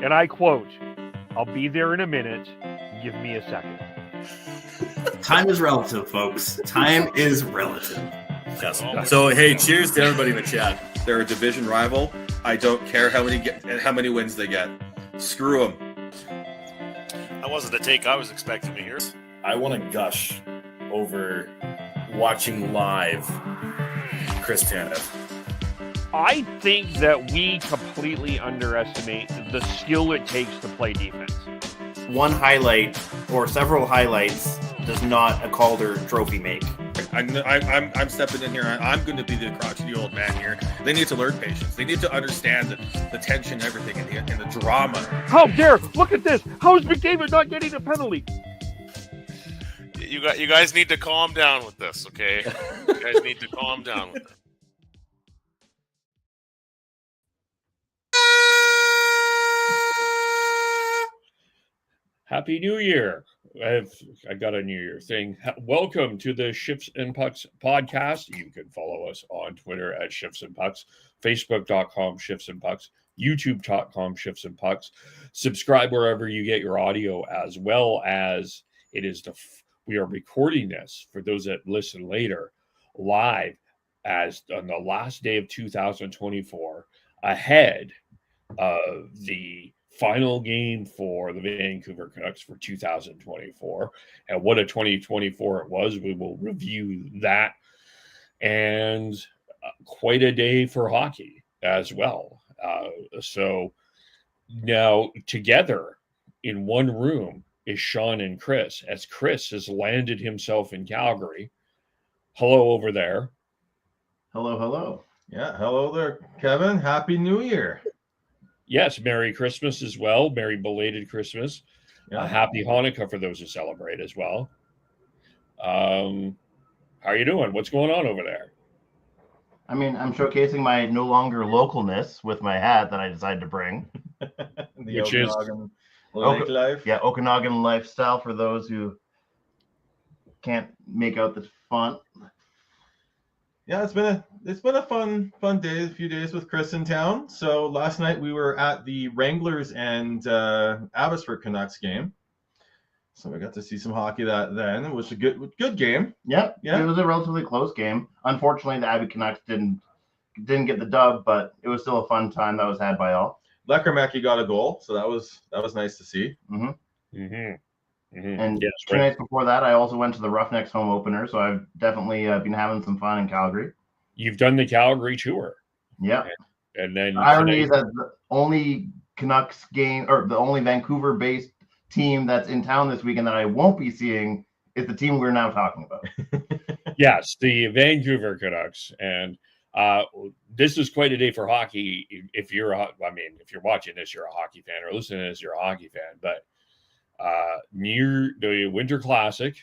And I quote, "I'll be there in a minute. Give me a second." Time is relative, folks. Time is relative. Yes. So, hey, cheers to everybody in the chat. They're a division rival. I don't care how many wins they get. Screw them. That wasn't the take I was expecting to hear. I want to gush over watching live Chris Tanev. I think that we completely underestimate the skill it takes to play defense. One highlight or several highlights does not a Calder trophy make. I'm stepping in here. I'm going to be the crotchety old man here. They need to learn patience. They need to understand the tension and everything and the drama. How dare! Look at this! How is McDavid not getting a penalty? You guys need to calm down with this, okay? You guys need to calm down with it. Happy New Year. I got a New Year thing. Welcome to the Shifts and Pucks podcast. You can follow us on Twitter at Shifts and Pucks, Facebook.com Shifts and Pucks, YouTube.com Shifts and Pucks. Subscribe wherever you get your audio, as well as it is we are recording this for those that listen later live as on the last day of 2024 ahead of the final game for the Vancouver Canucks for 2024. And what a 2024 it was. We will review that. And quite a day for hockey as well. So now together in one room is Sean and Chris, as Chris has landed himself in Calgary. Hello over there. Hello, hello. Yeah, hello there, Kevin. Happy New Year. Yes, Merry Christmas as well. Merry belated Christmas. Yeah. Happy Hanukkah for those who celebrate as well. How are you doing? What's going on over there? I mean, I'm showcasing my no longer localness with my hat that I decided to bring. Which is Lake life. Yeah, Okanagan lifestyle for those who can't make out the font. Yeah, it's been a fun day, a few days with Chris in town. So last night we were at the Wranglers and Abbotsford Canucks game. So we got to see some hockey then. It was a good game. Yeah, Yeah. It was a relatively close game. Unfortunately, the Abbey Canucks didn't get the dub, but it was still a fun time that was had by all. Lekermecki got a goal, so that was nice to see. Mm-hmm. Mm-hmm. Mm-hmm. And yes, 2 nights before that, I also went to the Roughnecks home opener, so I've definitely been having some fun in Calgary. You've done the Calgary tour. Yeah. And then the irony is that the only Canucks game, or the only Vancouver-based team that's in town this weekend that I won't be seeing is the team we're now talking about. Yes, the Vancouver Canucks. And this is quite a day for hockey. If you're watching this, you're a hockey fan, or listening to this, you're a hockey fan. But near the Winter Classic,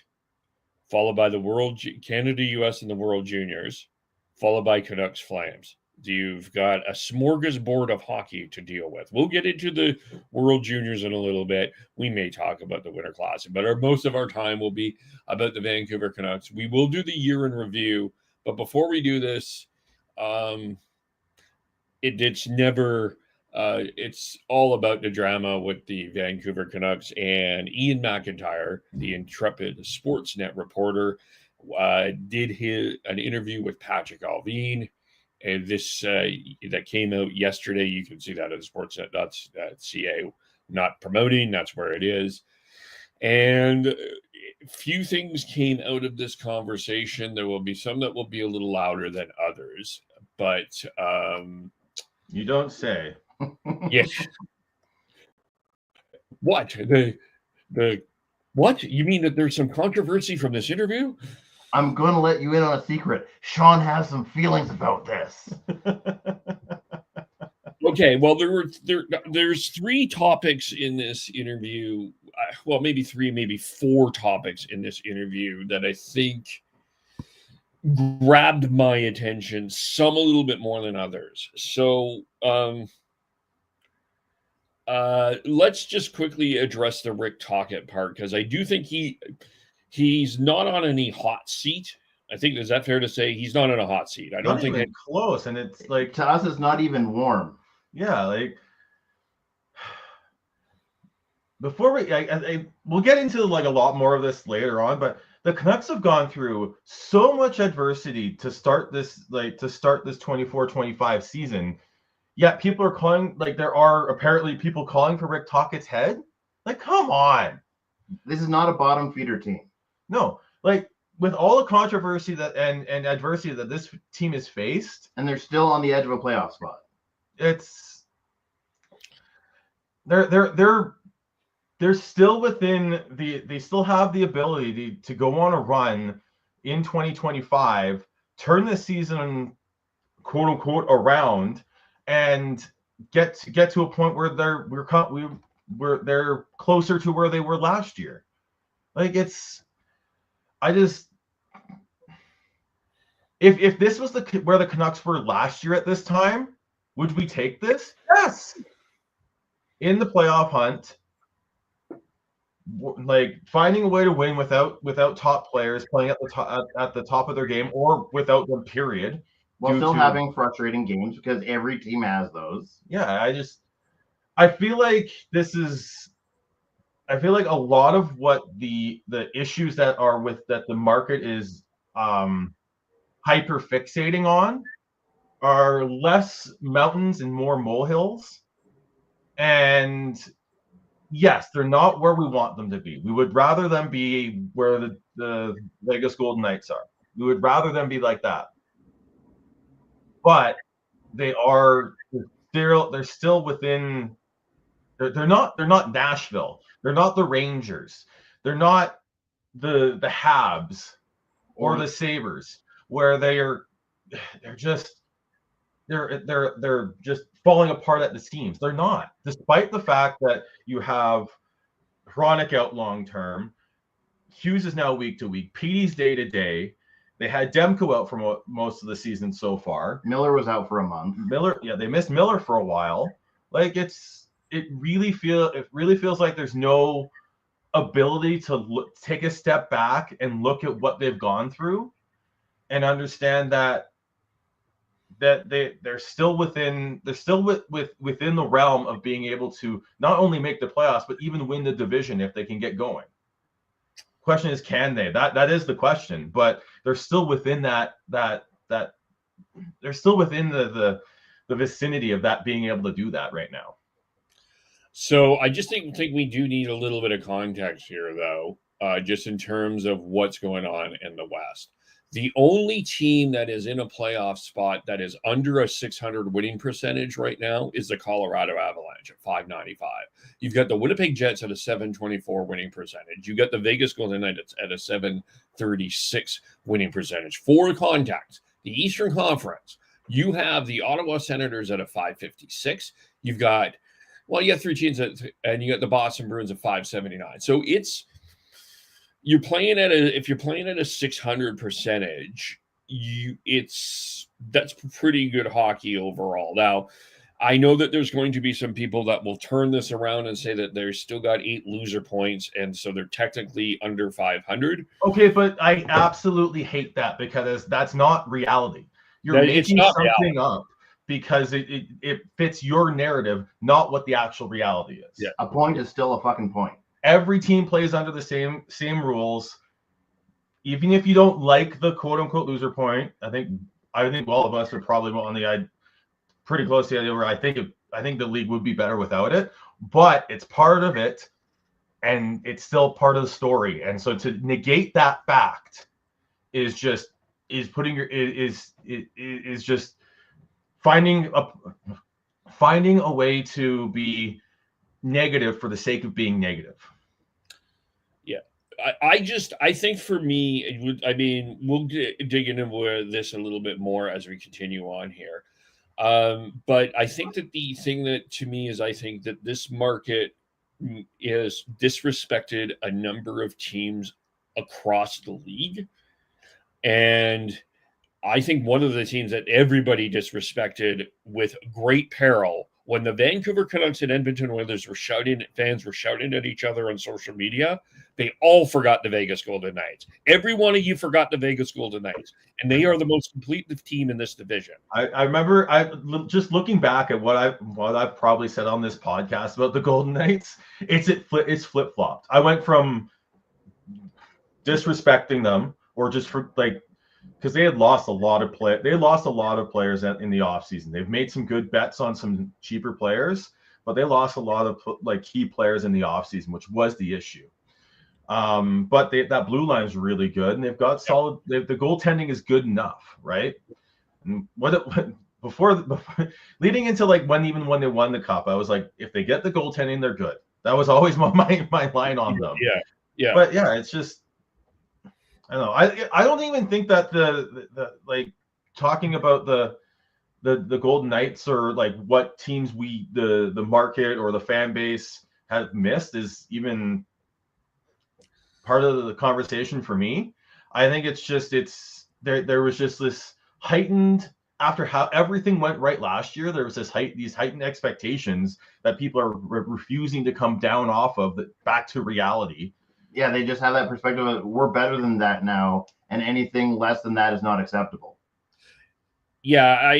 followed by the Canada, US, and the World Juniors, followed by Canucks Flames. You've got a smorgasbord of hockey to deal with. We'll get into the World Juniors in a little bit. We may talk about the Winter Classic, but most of our time will be about the Vancouver Canucks. We will do the year in review, but before we do this, it's all about the drama with the Vancouver Canucks, and Ian McIntyre, the intrepid Sportsnet reporter, did an interview with Patrick Alvin, and this that came out yesterday. You can see that at sportsnet.ca. Not promoting, that's where it is. And few things came out of this conversation. There will be some that will be a little louder than others, but You don't say. yes. What the what? You mean that there's some controversy from this interview? I'm going to let you in on a secret. Sean has some feelings about this. Okay, well, there's 3 topics in this interview. Well, maybe 3, maybe 4 topics in this interview that I think grabbed my attention, some a little bit more than others. So let's just quickly address the Rick Tocchet part, because I do think he's not on any hot seat. I think, is that fair to say? He's not on a hot seat. I don't think it's close, and it's like, to us, it's not even warm. yeah, like before we'll get into like a lot more of this later on, but the Canucks have gone through so much adversity to start this 24-25 season. Yet people are calling, like, there are apparently people calling for Rick Tocchet's head. Like, come on. This is not a bottom feeder team. No, like, with all the controversy that and adversity that this team has faced, And they're still on the edge of a playoff spot. it's they're still within they still have the ability to go on a run in 2025, turn the season quote unquote around, and get to a point where they're closer to where they were last year. Like, if this was where the Canucks were last year at this time, would we take this? Yes. In the playoff hunt, like finding a way to win without top players playing at the top of their game, or without them, period. While still having frustrating games, because every team has those. Yeah, I feel like a lot of what the issues that the market is hyper fixating on are less mountains and more molehills. And yes, they're not where we want them to be. We would rather them be where the Vegas Golden Knights are. We would rather them be like that. But they're still within. They're not Nashville. They're not the Rangers. They're not the Habs or the Sabres, where they're just falling apart at the seams. They're not, despite the fact that you have Hronek out long term. Hughes is now week to week. Petey's day to day. They had Demko out for most of the season so far. Miller was out for a month. They missed Miller for a while. Like, it really feels like there's no ability to take a step back and look at what they've gone through and understand that they're still within within the realm of being able to not only make the playoffs but even win the division if they can get going. Question is, can they? That is the question, but they're still within they're still within the vicinity of that, being able to do that right now. So I just think we do need a little bit of context here, though, just in terms of what's going on in the West. The only team that is in a playoff spot that is under a 600 winning percentage right now is the Colorado Avalanche at 595. You've got the Winnipeg Jets at a 724 winning percentage. You got the Vegas Golden Knights at a 736 winning percentage. For context, the Eastern Conference, you have the Ottawa Senators at a 556. You've got, you got three teams and you got the Boston Bruins at 579. So if you're playing at a 600 percentage, that's pretty good hockey overall. Now, I know that there's going to be some people that will turn this around and say that they've still got 8 loser points, and so they're technically under 500. Okay, but I absolutely hate that, because that's not reality. You're making something up because it fits your narrative, not what the actual reality is. Yeah. A point is still a fucking point. Every team plays under the same rules. Even if you don't like the quote unquote loser point, I think all of us are probably on the pretty close to the idea where I think the league would be better without it, but it's part of it, and it's still part of the story. And so to negate that fact is just finding a way to be negative for the sake of being negative. I think for me, we'll dig into this a little bit more as we continue on here. But I think that the thing that to me is, I think that this market is disrespected a number of teams across the league. And I think one of the teams that everybody disrespected with great peril When the Vancouver Canucks and Edmonton Oilers fans were shouting at each other on social media, they all forgot the Vegas Golden Knights. Every one of you forgot the Vegas Golden Knights, and they are the most complete team in this division. I remember just looking back at what I've probably said on this podcast about the Golden Knights. It's flip flopped. I went from disrespecting them, or just for like, because they had lost a lot of players in the offseason. They've made some good bets on some cheaper players, but they lost a lot of like key players in the offseason, which was the issue. But that blue line is really good, and they've got solid. The goaltending is good enough, right? And before leading into like when they won the cup, I was like, if they get the goaltending, they're good. That was always my line on them. Yeah. But yeah, it's just, I don't know. I don't even think that the like talking about the Golden Knights or like what teams the market or the fan base have missed is even part of the conversation for me. I think there was just this heightened, after how everything went right last year, there was these heightened expectations that people are refusing to come down off of, back to reality. Yeah, they just have that perspective of we're better than that now, and anything less than that is not acceptable. Yeah,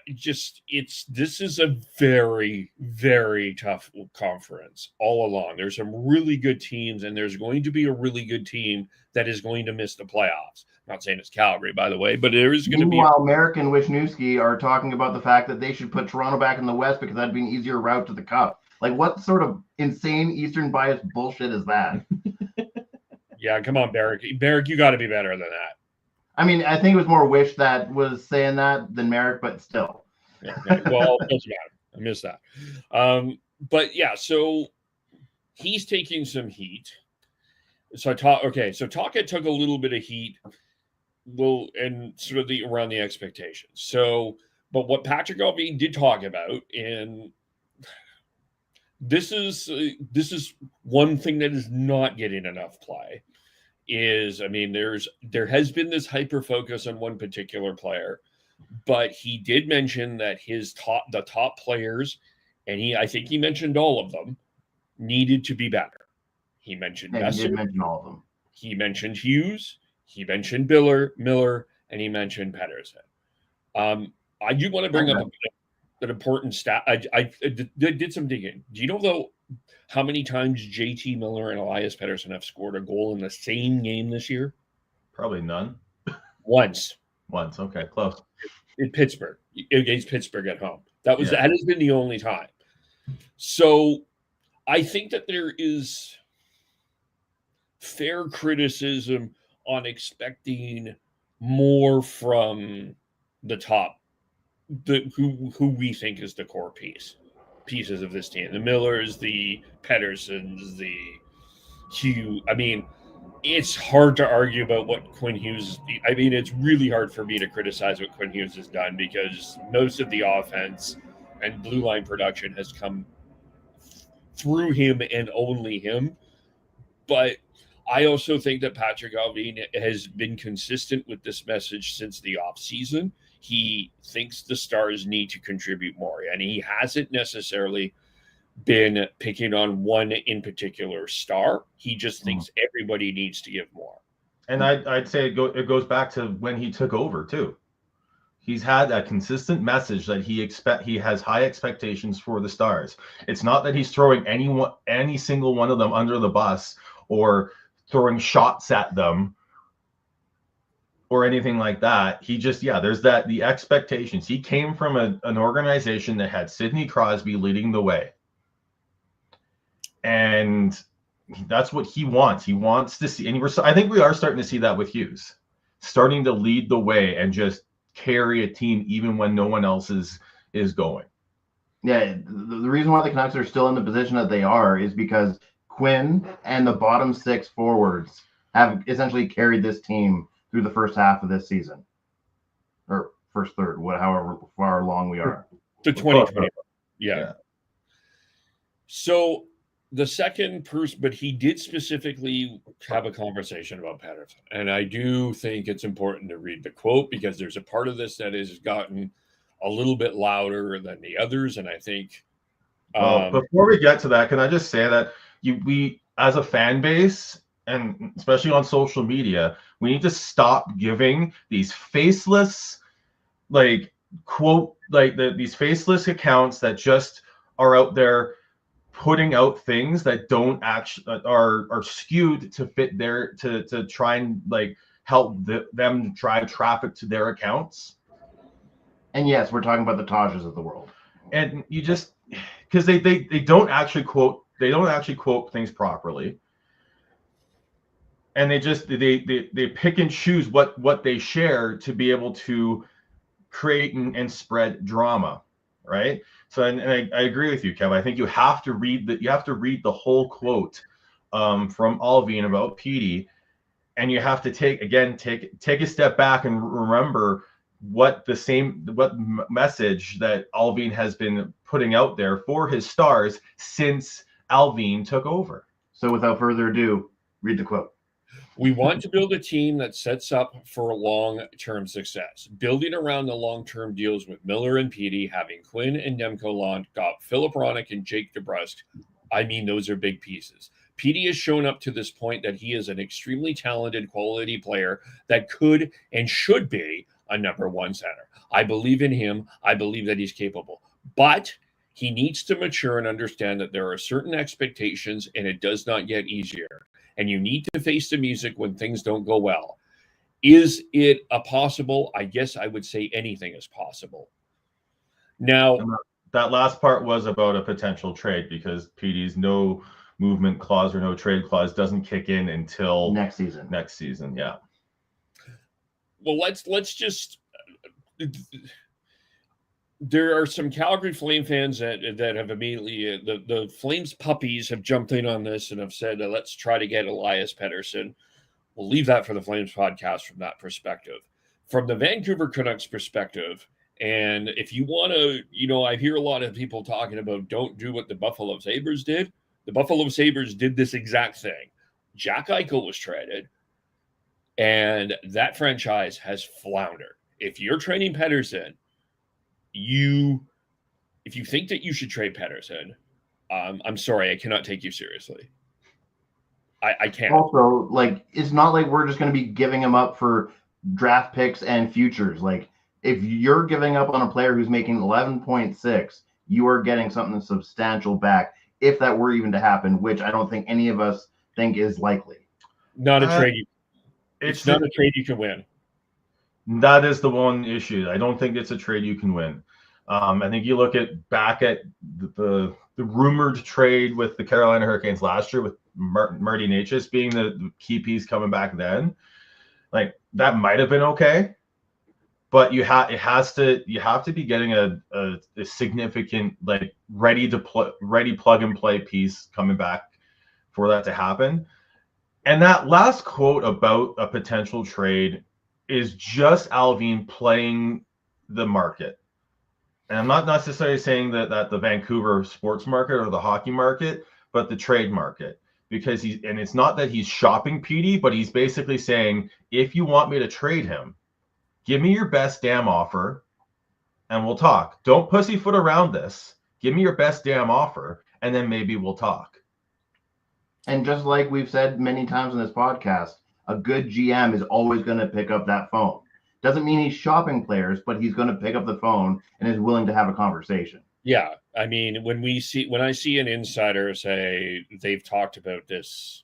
this is a very, very tough conference all along. There's some really good teams, and there's going to be a really good team that is going to miss the playoffs. I'm not saying it's Calgary, by the way, but there is going to be. Meanwhile, Merrick and Wisniewski are talking about the fact that they should put Toronto back in the West because that'd be an easier route to the Cup. Like, what sort of insane Eastern bias bullshit is that? Yeah, come on, Merrick. Merrick, you got to be better than that. I mean, I think it was more Wish that was saying that than Merrick, but still. Yeah. Well, it doesn't matter. I missed that. But yeah, so he's taking some heat. So Taka took a little bit of heat, and sort of around the expectations. So, but what Patrick Allvin did talk about, and this is one thing that is not getting enough play, is, I mean, there has been this hyper focus on one particular player, but he did mention that the top players, and I think he mentioned all of them, needed to be better. He mentioned He did mention all of them. He mentioned Hughes, he mentioned Miller, and he mentioned Pedersen. I do want to bring up an important stat. I did some digging. Do you know though how many times JT Miller and Elias Pettersson have scored a goal in the same game this year? Probably none. Once. Okay, close. In Pittsburgh, against Pittsburgh at home. That has been the only time. So I think that there is fair criticism on expecting more from the top, who we think is the core pieces of this team. The Millers, the Pedersons, the Hugh. I mean, it's hard to argue about what Quinn Hughes. I mean, it's really hard for me to criticize what Quinn Hughes has done because most of the offense and blue line production has come through him and only him. But I also think that Patrick Allvin has been consistent with this message since the offseason. He thinks the Stars need to contribute more, and he hasn't necessarily been picking on one in particular star. He just thinks everybody needs to give more. And I'd say it goes back to when he took over too. He's had a consistent message that he has high expectations for the Stars. It's not that he's throwing any single one of them under the bus or throwing shots at them or anything like that. He just, there's the expectations. He came from an organization that had Sidney Crosby leading the way. And that's what he wants. He wants to see, and I think we are starting to see that with Hughes, starting to lead the way and just carry a team even when no one else is going. Yeah, the reason why the Canucks are still in the position that they are is because Quinn and the bottom six forwards have essentially carried this team through the first half of this season, or first third, however far along we are. To 2020. Yeah. So the second person, but he did specifically have a conversation about Pettersson. And I do think it's important to read the quote because there's a part of this that has gotten a little bit louder than the others. And I think Well, before we get to that, can I just say that we as a fan base, and especially on social media, we need to stop giving these faceless, like these faceless accounts that just are out there putting out things that don't actually are skewed to fit their to try and like help them drive traffic to their accounts. And yes, we're talking about the Tajas of the world. And you just because they don't actually quote things properly, and they pick and choose what they share to be able to create and spread drama, right? So and I agree with you, Kev. I think you have to read the whole quote from Alvin about Petey, and you have to take a step back and remember what message that Alvin has been putting out there for his stars since Alvin took over. So without further ado, read the quote. We want to build a team that sets up for long-term success. Building around the long-term deals with Miller and Petey, having Quinn and Demko got Philip Ronick and Jake DeBrusk. I mean, those are big pieces. Petey has shown up to this point that he is an extremely talented, quality player that could and should be a number one center. I believe in him. I believe that he's capable. But he needs to mature and understand that there are certain expectations, and it does not get easier. And you need to face the music when things don't go well. Is it a possible? I guess I would say anything is possible. Now, that last part was about a potential trade because Petey's no movement clause or no trade clause doesn't kick in until next season. Yeah. Well, let's just. There are some Calgary Flame fans that have immediately the Flames puppies have jumped in on this and have said let's try to get Elias Pettersson. We'll leave that for the Flames podcast from that perspective. From the Vancouver Canucks perspective, and if you want to, I hear a lot of people talking about don't do what the Buffalo Sabres did. The Buffalo Sabres did this exact thing. Jack Eichel was traded, and that franchise has floundered. If you're trading Pettersson, if you think that you should trade Pettersson, I'm sorry, I cannot take you seriously. I can't. Also, it's not like we're just going to be giving him up for draft picks and futures. Like, if you're giving up on a player who's making 11.6, you are getting something substantial back, if that were even to happen, which I don't think any of us think is likely. Not a trade. It's not a trade you can win. That is the one issue. I don't think it's a trade you can win. I think you look back at the rumored trade with the Carolina Hurricanes last year with Marty Necas being the key piece coming back then. Like, that might have been okay, but you have to be getting a significant, like, ready plug and play piece coming back for that to happen. And that last quote about a potential trade is just Alvin playing the market. And I'm not necessarily saying that the Vancouver sports market or the hockey market, but the trade market. Because it's not that he's shopping Petey, but he's basically saying, if you want me to trade him, give me your best damn offer and we'll talk. Don't pussyfoot around this. Give me your best damn offer and then maybe we'll talk. And just like we've said many times in this podcast, a good GM is always going to pick up that phone. Doesn't mean he's shopping players, but he's going to pick up the phone and is willing to have a conversation. Yeah. I mean, when I see an insider say they've talked about this,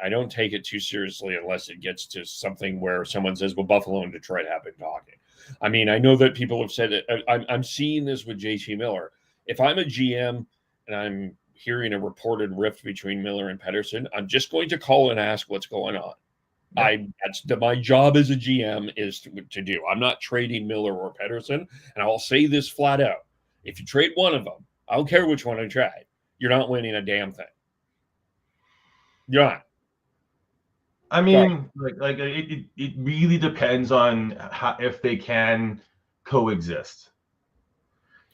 I don't take it too seriously unless it gets to something where someone says, well, Buffalo and Detroit have been talking. I mean, I know that people have said it. I'm seeing this with JT Miller. If I'm a GM and I'm hearing a reported rift between Miller and Pettersson, I'm just going to call and ask what's going on. Yeah. My job as a GM is to do. I'm not trading Miller or Pettersson, and I'll say this flat out. If you trade one of them, I don't care which one I trade, you're not winning a damn thing. You're not. I mean, it really depends on if they can coexist.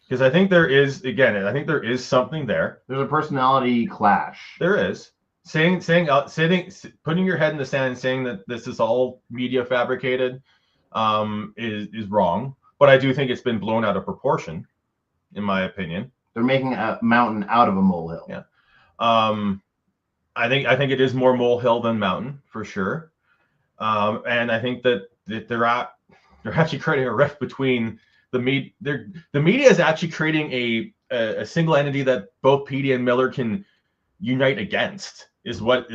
Because I think there is something there. There's a personality clash. There is. Putting your head in the sand and saying that this is all media fabricated is wrong. But I do think it's been blown out of proportion, in my opinion. They're making a mountain out of a molehill. Yeah. I think it is more molehill than mountain for sure. And I think that they're actually creating a rift between the media. The media is actually creating a single entity that both Petey and Miller can unite against. Is what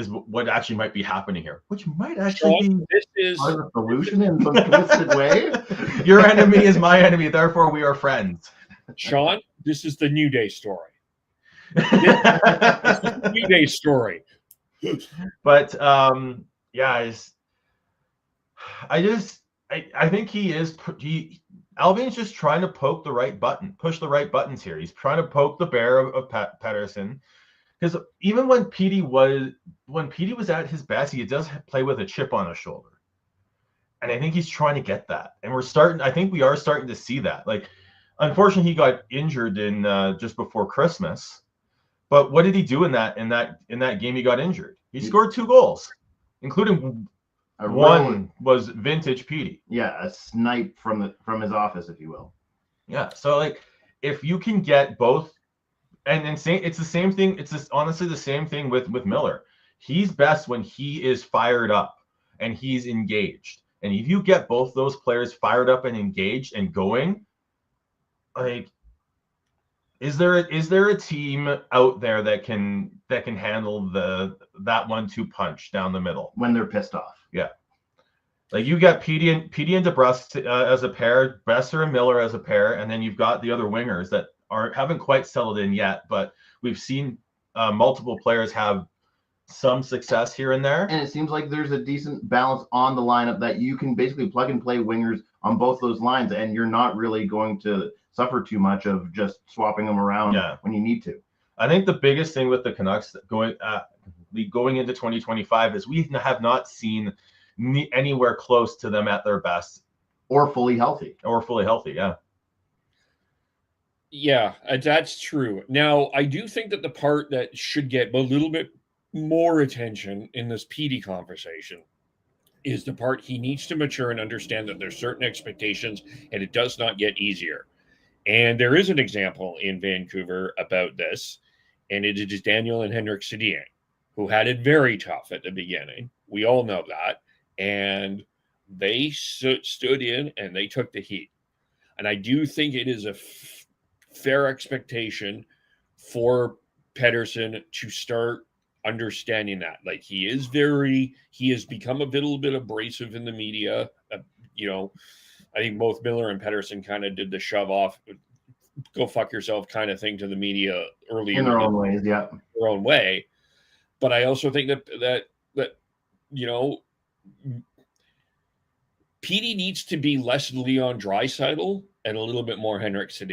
actually might be happening here, which might actually be This is part of the solution in some twisted way. your enemy is my enemy, therefore we are friends. Sean. This is the New Day story. This is the New Day story. But yeah, I think Alvin's just trying to poke the right button, push the right buttons here. He's trying to poke the bear of Pettersson. Because even when Petey was at his best, he does play with a chip on his shoulder, and I think he's trying to get that. And I think we are starting to see that. Like, unfortunately, he got injured in just before Christmas. But what did he do in that game? He got injured. He scored 2 goals, including one was vintage Petey. Yeah, a snipe from his office, if you will. Yeah. So like, if you can get both. And it's the same thing. It's honestly the same thing with Miller. He's best when he is fired up and he's engaged. And if you get both those players fired up and engaged and going, like, is there a team out there that can handle that 1-2 punch down the middle When they're pissed off. Yeah. Like, you got Petey and DeBrusque as a pair, Besser and Miller as a pair, and then you've got the other wingers that haven't quite settled in yet, but we've seen multiple players have some success here and there. And it seems like there's a decent balance on the lineup that you can basically plug and play wingers on both those lines, and you're not really going to suffer too much of just swapping them around when you need to. I think the biggest thing with the Canucks going into 2025 is we have not seen anywhere close to them at their best. Or fully healthy. Yeah. Yeah, that's true. Now, I do think that the part that should get a little bit more attention in this Petey conversation is the part he needs to mature and understand that there's certain expectations, and it does not get easier. And there is an example in Vancouver about this, and it is Daniel and Henrik Sedin, who had it very tough at the beginning. We all know that. And they stood in and they took the heat. And I do think it is a fair expectation for Pettersson to start understanding that. Like, he has become a little bit abrasive in the media. I think both Miller and Pettersson kind of did the shove off, go fuck yourself kind of thing to the media earlier. In their own ways, yeah. Their own way. But I also think that Petey needs to be less Leon Draisaitl and a little bit more Henrik and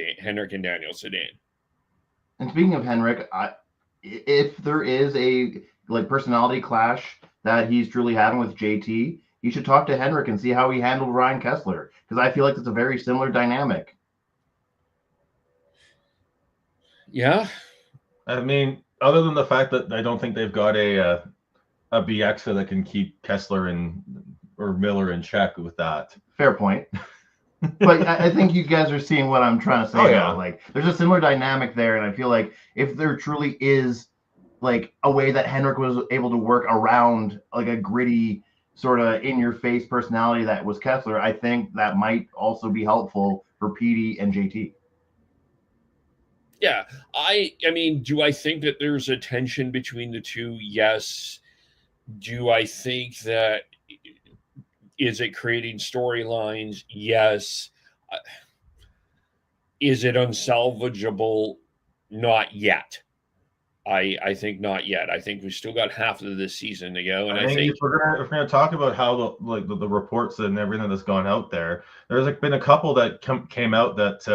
Daniel Sedin. And speaking of Henrik, if there is a personality clash that he's truly having with JT, you should talk to Henrik and see how he handled Ryan Kessler, because I feel like it's a very similar dynamic. Yeah. I mean, other than the fact that I don't think they've got a BX that can keep Kessler or Miller in check with that. Fair point. But I think you guys are seeing what I'm trying to say. Oh, yeah. Like, there's a similar dynamic there, and I feel like if there truly is like a way that Henrik was able to work around like a gritty sort of in-your-face personality that was Kessler, I think that might also be helpful for Petey and JT. Yeah. I mean, do I think that there's a tension between the two? Yes. Do I think that is it creating storylines? Yes. Is it unsalvageable? Not yet. I think not yet. I think we've still got half of this season to go, and I think if we're gonna talk about how the reports and everything that's gone out there, there's been a couple that came out that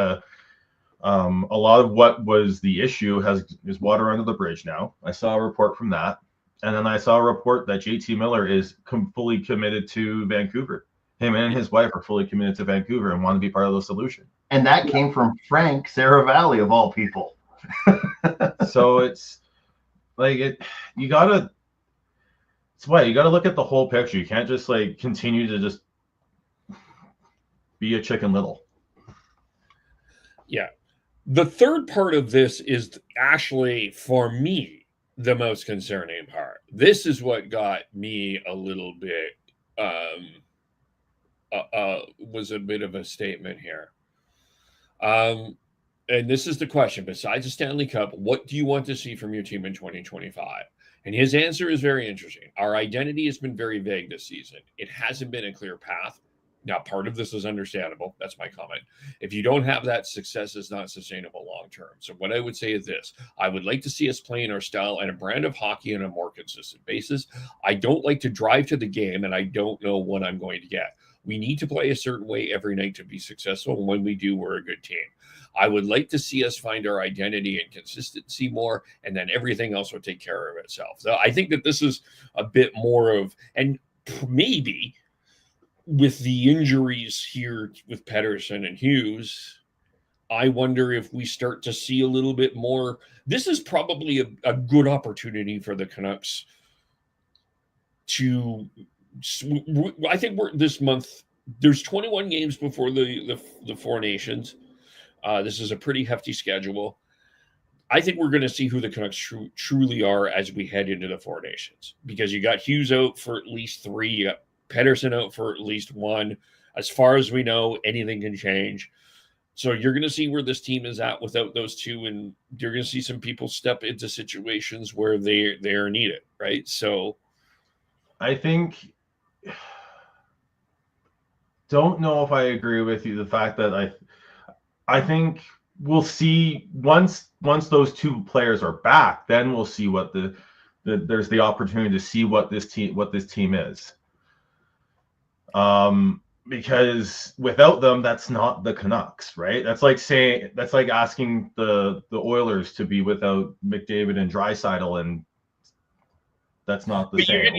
a lot of what was the issue is water under the bridge now. I saw a report from that, and then I saw a report that JT Miller is fully committed to Vancouver. Him and his wife are fully committed to Vancouver and want to be part of the solution. And that came from Frank Saravalli, of all people. So it's like you gotta look at the whole picture. You can't just continue to just be a Chicken Little. Yeah. The third part of this is actually, for me, the most concerning part. This is what got me a little bit, was a bit of a statement here. And this is the question: besides the Stanley Cup, what do you want to see from your team in 2025? And his answer is very interesting. Our identity has been very vague this season. It hasn't been a clear path. Now, part of this is understandable. That's my comment. If you don't have that, success is not sustainable long term. So, what I would say is this: I would like to see us playing our style and a brand of hockey on a more consistent basis. I don't like to drive to the game, and I don't know what I'm going to get. We need to play a certain way every night to be successful. And when we do, we're a good team. I would like to see us find our identity and consistency more, and then everything else will take care of itself. So I think that this is a bit more of, and maybe with the injuries here with Pettersson and Hughes, I wonder if we start to see a little bit more. This is probably a good opportunity for the Canucks to, I think we're this month, there's 21 games before the Four Nations. This is a pretty hefty schedule. I think we're going to see who the Canucks truly are as we head into the Four Nations, because you got Hughes out for at least 3, you got Pettersson out for at least 1. As far as we know, anything can change. So you're going to see where this team is at without those two, and you're going to see some people step into situations where they are needed, right? So I think, don't know if I agree with you. The fact that I think we'll see once those two players are back, then we'll see what there's the opportunity to see what this team is. Because without them, that's not the Canucks, right? That's like asking the Oilers to be without McDavid and Draisaitl, and that's not the same.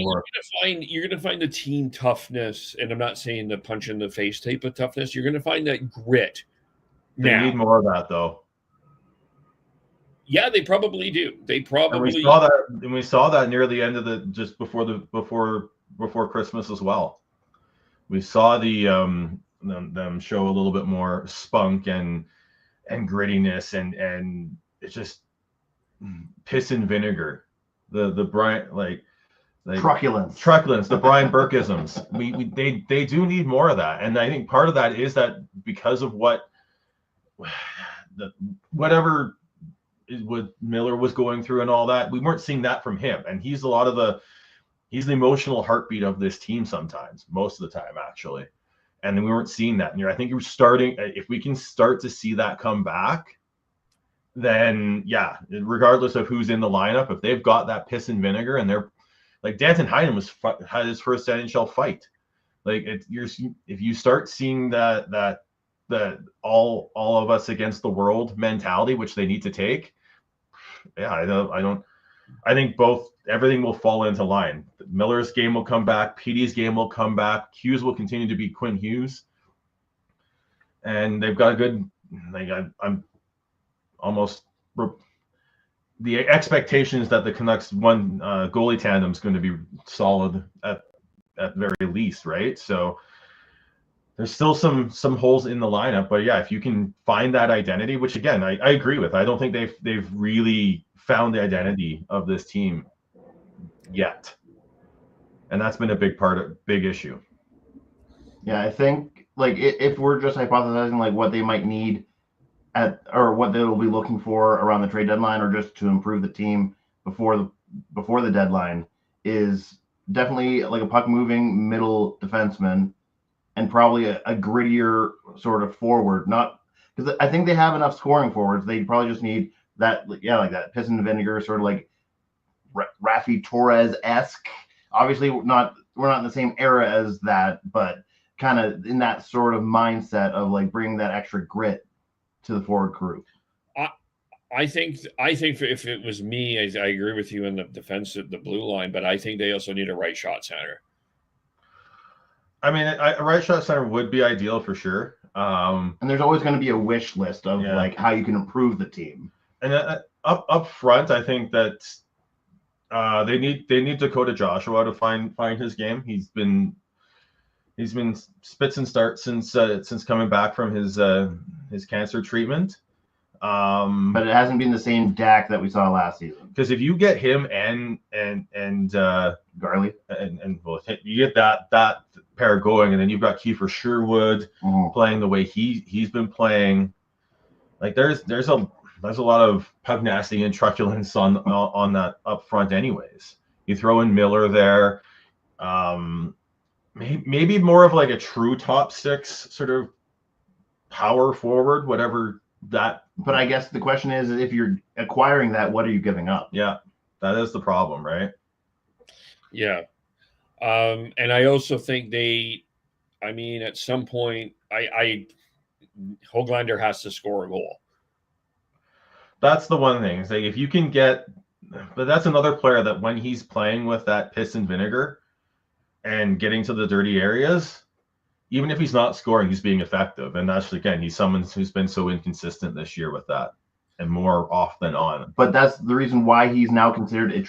You're gonna find the team toughness, and I'm not saying the punch in the face type of toughness. You're gonna find that grit. They need more of that, though. Yeah, they probably do. And we saw that near the end of just before Christmas as well. We saw them show a little bit more spunk and grittiness, and it's just piss and vinegar. The Brian like truculence, the Brian Burkeisms. They do need more of that, and I think part of that is that because of whatever Miller was going through and all that, we weren't seeing that from him, and he's the emotional heartbeat of this team sometimes, most of the time actually, and we weren't seeing that. And I think if we can start to see that come back, then yeah, regardless of who's in the lineup, if they've got that piss and vinegar, and they're like Danton Heinen had his first NHL fight, like if you start seeing that all of us against the world mentality, which they need to take, yeah, I think everything will fall into line. Miller's game will come back. Petey's game will come back. Hughes will continue to be Quinn Hughes. And they've got a good, I'm almost, the expectation is that the Canucks one goalie tandem is going to be solid at the very least, right? So there's still some holes in the lineup, but yeah, if you can find that identity, which again, I agree with. I don't think they've really found the identity of this team yet, and that's been a big issue. Yeah, I think like if we're just hypothesizing like what they might need or what they'll be looking for around the trade deadline, or just to improve the team before the deadline, is definitely like a puck moving middle defenseman, and probably a grittier sort of forward. Not because I think they have enough scoring forwards. They probably just need that, yeah, like that piss and vinegar, sort of like Rafi Torres-esque. Obviously, we're not in the same era as that, but kind of in that sort of mindset of like bringing that extra grit to the forward crew. I think if it was me, I agree with you in the defense of the blue line, but I think they also need a right shot center. I mean, a right shot center would be ideal for sure. And there's always going to be a wish list of like how you can improve the team. And up front, I think that they need Dakota Joshua to find his game. He's been spits and starts since coming back from his cancer treatment. But it hasn't been the same Dak that we saw last season. Because if you get him and Garley. and well, you get that pair going, and then you've got Kiefer Sherwood playing the way he's been playing. Like there's a lot of pugnacity and truculence on that up front, anyways. You throw in Miller there, maybe more of like a true top six sort of power forward, whatever that. But I guess the question is, if you're acquiring that, what are you giving up? Yeah, that is the problem, right? Yeah. And I also think at some point, Höglander has to score a goal. That's the one thing. It's like if you can get, but that's another player that when he's playing with that piss and vinegar and getting to the dirty areas, even if he's not scoring, he's being effective. And that's, again, he's someone who's been so inconsistent this year with that and more off than on. But that's the reason why he's now considered a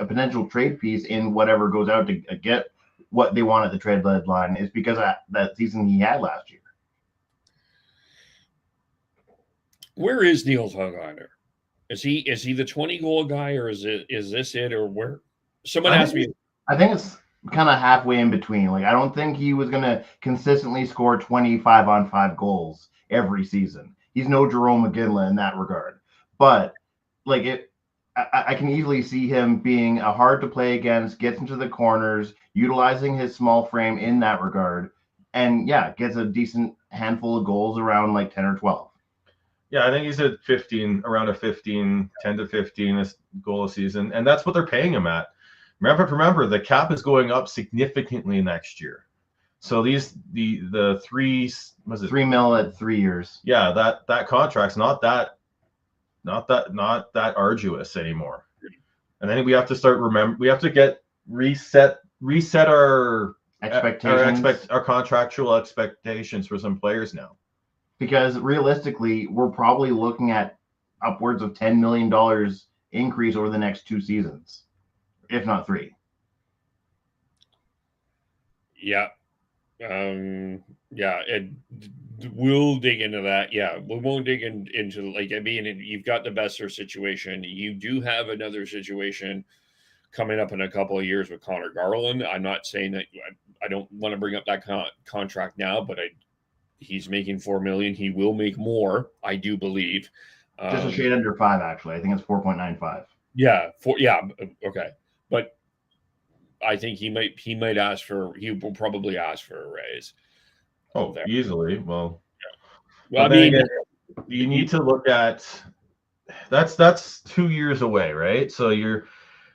potential trade piece in whatever goes out to get what they want at the trade deadline, is because of that season he had last year. Where is Niels Höglander? Is he the 20-goal guy, or is this it, or where? Someone asked me. I think it's kind of halfway in between. Like, I don't think he was going to consistently score 25 on 5 goals every season. He's no Jerome McGinley in that regard. But like I can easily see him being a hard to play against, gets into the corners, utilizing his small frame in that regard, and gets a decent handful of goals, around like 10 or 12. Yeah, I think he's at 15, around a 10 to 15 goal a season, and that's what they're paying him at. Remember, the cap is going up significantly next year. So the $3 million at 3 years. Yeah, that contract's not that arduous anymore. And then we have to start we have to reset our expectations, our contractual expectations for some players now. Because realistically, we're probably looking at upwards of $10 million increase over the next 2 seasons, if not 3. Yeah. We'll dig into that. Yeah, we won't dig into you've got the Besser situation. You do have another situation coming up in a couple of years with Connor Garland. I'm not saying that I don't want to bring up that contract now, but he's making $4 million. He will make more, I do believe. Just a shade under 5, actually. I think it's 4.95. Okay, but I think he will probably ask for a raise. Oh, easily. Well, I mean, again, you need to look at that's 2 years away, right? So you're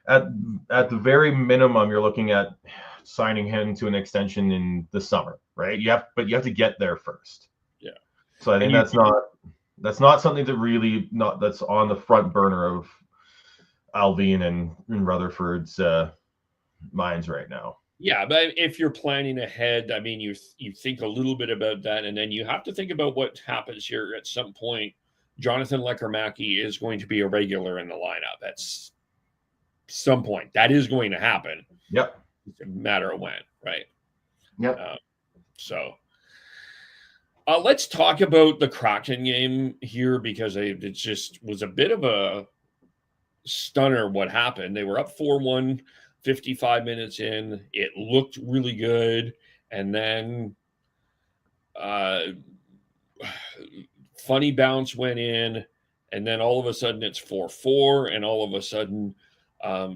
at the very minimum, you're looking at signing him to an extension in the summer, right? But you have to get there first. Yeah. So I think that's not something that's on the front burner of Alvin and Rutherford's minds right now. Yeah, but if you're planning ahead, I mean, you think a little bit about that, and then you have to think about what happens here at some point. Jonathan Lekkerimäki is going to be a regular in the lineup at some point. That is going to happen. Yep. It's a matter of when, right? Yep. Let's talk about the Kraken game here, because it just was a bit of a stunner what happened. They were up 4-1, 55 minutes in. It looked really good. And then funny bounce went in. And then all of a sudden it's 4-4. And all of a sudden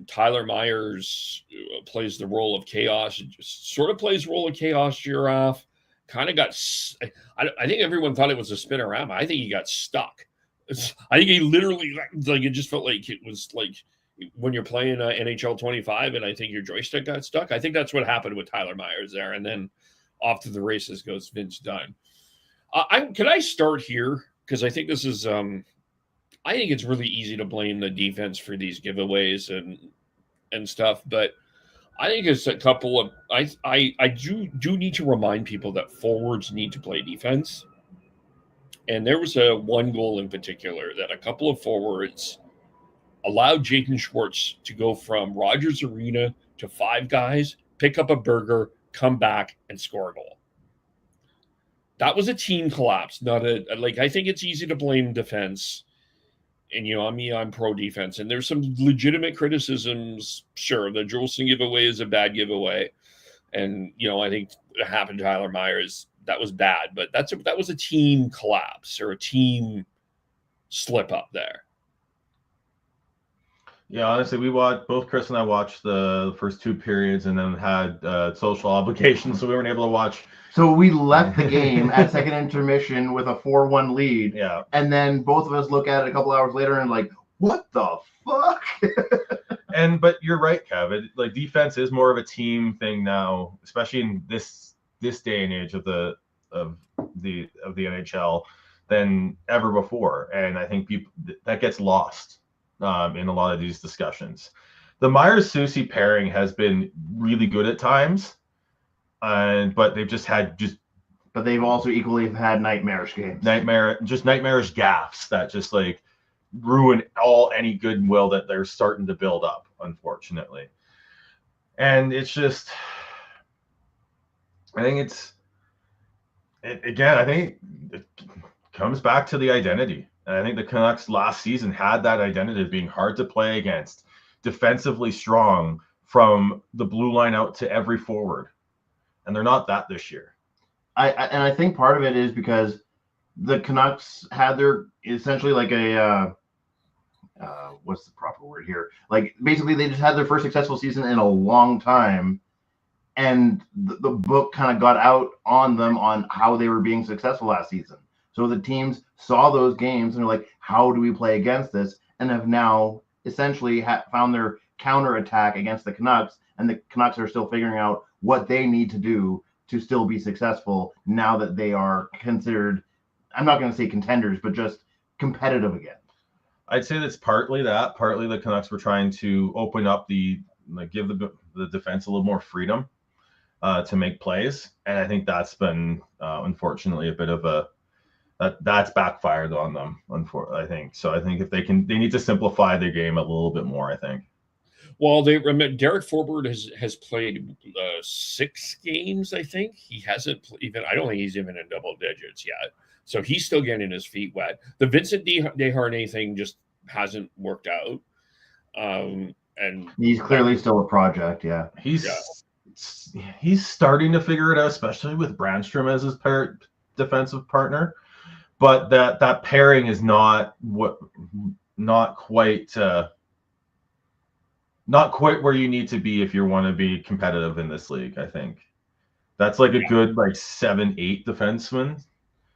Tyler Myers plays the role of chaos. Sort of plays the role of chaos giraffe. Kind of got, I think everyone thought it was a spinorama. I think he got stuck. I think he literally, it just felt like it was like when you're playing NHL 25 and I think your joystick got stuck. I think that's what happened with Tyler Myers there. And then off to the races goes Vince Dunn. Can I start here? Because I think this is, I think it's really easy to blame the defense for these giveaways and stuff. But I think it's a couple of, I do need to remind people that forwards need to play defense. And there was one goal in particular that a couple of forwards allowed Jayden Schwartz to go from Rogers Arena to 5 guys, pick up a burger, come back, and score a goal. That was a team collapse, not a like. I think it's easy to blame defense, and I'm pro defense, and there's some legitimate criticisms. Sure, the Jolson giveaway is a bad giveaway, and I think it happened to Tyler Myers. That was bad, but that was a team collapse or a team slip up there. Yeah, honestly, both Chris and I watched the first 2 periods and then had social obligations, so we weren't able to watch. So we left the game at second intermission with a 4-1 lead. Yeah. And then both of us look at it a couple hours later and like, what the fuck? But you're right, Kev. Like defense is more of a team thing now, especially in this day and age of the NHL than ever before. And I think that gets lost in a lot of these discussions. The Myers-Soucy pairing has been really good at times, but they've But they've also equally had nightmarish games. Nightmarish gaffes that just like ruin any goodwill that they're starting to build up, unfortunately. And it's just, I think it comes back to the identity. And I think the Canucks last season had that identity of being hard to play against, defensively strong from the blue line out to every forward. And they're not that this year. I think part of it is because the Canucks had their essentially like a what's the proper word here? Like basically they just had their first successful season in a long time, and the book kind of got out on them on how they were being successful last season. So the teams saw those games and they're like, how do we play against this? And have now essentially found their counterattack against the Canucks, and the Canucks are still figuring out what they need to do to still be successful now that they are considered, I'm not going to say contenders, but just competitive again. I'd say that's partly the Canucks were trying to open up give the defense a little more freedom to make plays. And I think that's been, unfortunately, a bit of that's backfired on them, I think. So I think if they need to simplify their game a little bit more, I think. Well, Derek Forbort has played 6 games, I think. He hasn't I don't think he's even in double digits yet. So he's still getting his feet wet. The Vincent Desharnais thing just hasn't worked out. And he's clearly still a project, yeah. He's starting to figure it out, especially with Brandstrom as his defensive partner. But that pairing is not quite where you need to be if you want to be competitive in this league. I think that's like a good 7-8 defenseman.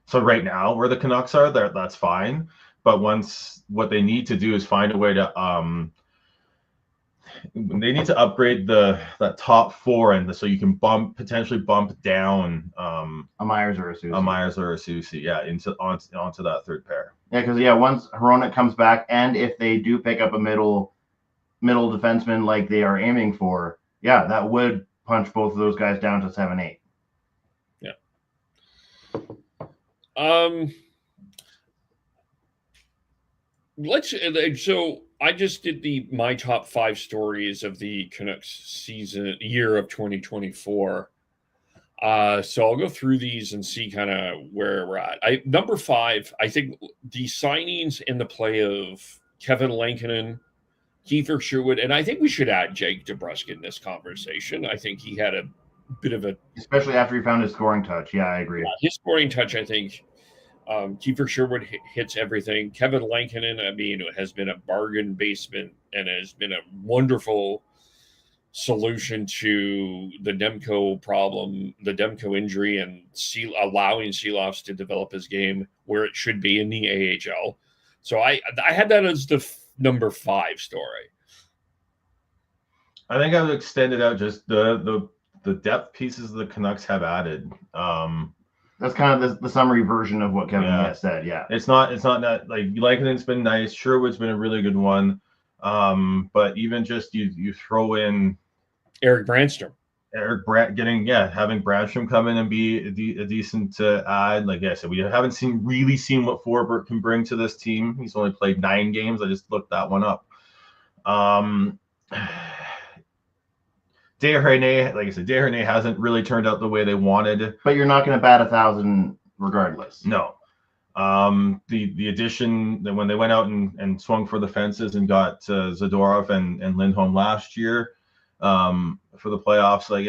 So right now where the Canucks are, that's fine. But what they need to do is find a way to they need to upgrade that top 4, and so you can potentially bump down a Myers or a Soucy, onto that third pair. Yeah, because once Hronek comes back, and if they do pick up a middle defenseman like they are aiming for, that would punch both of those guys down to 7-8. So I just did my top 5 stories of the Canucks year of 2024. So I'll go through these and see kind of where we're at. Number 5, I think the signings in the play of Kevin Lankinen, Kiefer Sherwood, and I think we should add Jake DeBrusk in this conversation. I think he had a bit of especially after he found his scoring touch. Yeah, I agree. His scoring touch, I think. Kiefer Sherwood hits everything. Kevin Lankinen, has been a bargain basement and has been a wonderful solution to the Demko problem, the Demko injury, and allowing Seeloffs to develop his game where it should be in the AHL. So I had that as the number 5 story. I think I would extend it out just the depth pieces the Canucks have added. That's kind of the summary version of what Kevin has said. Yeah, it's not that Lankinen's been nice. Sherwood's been a really good one. But even just you throw in Erik Brandstrom. Having Brandstrom come in and be a decent add. Like I said, we haven't really seen what Forbort can bring to this team. He's only played 9 games. I just looked that one up. Desharnais, like I said, Desharnais hasn't really turned out the way they wanted. But you're not going to bat 1,000 regardless. No. The addition that when they went out and swung for the fences and got Zadorov and Lindholm last year for the playoffs, like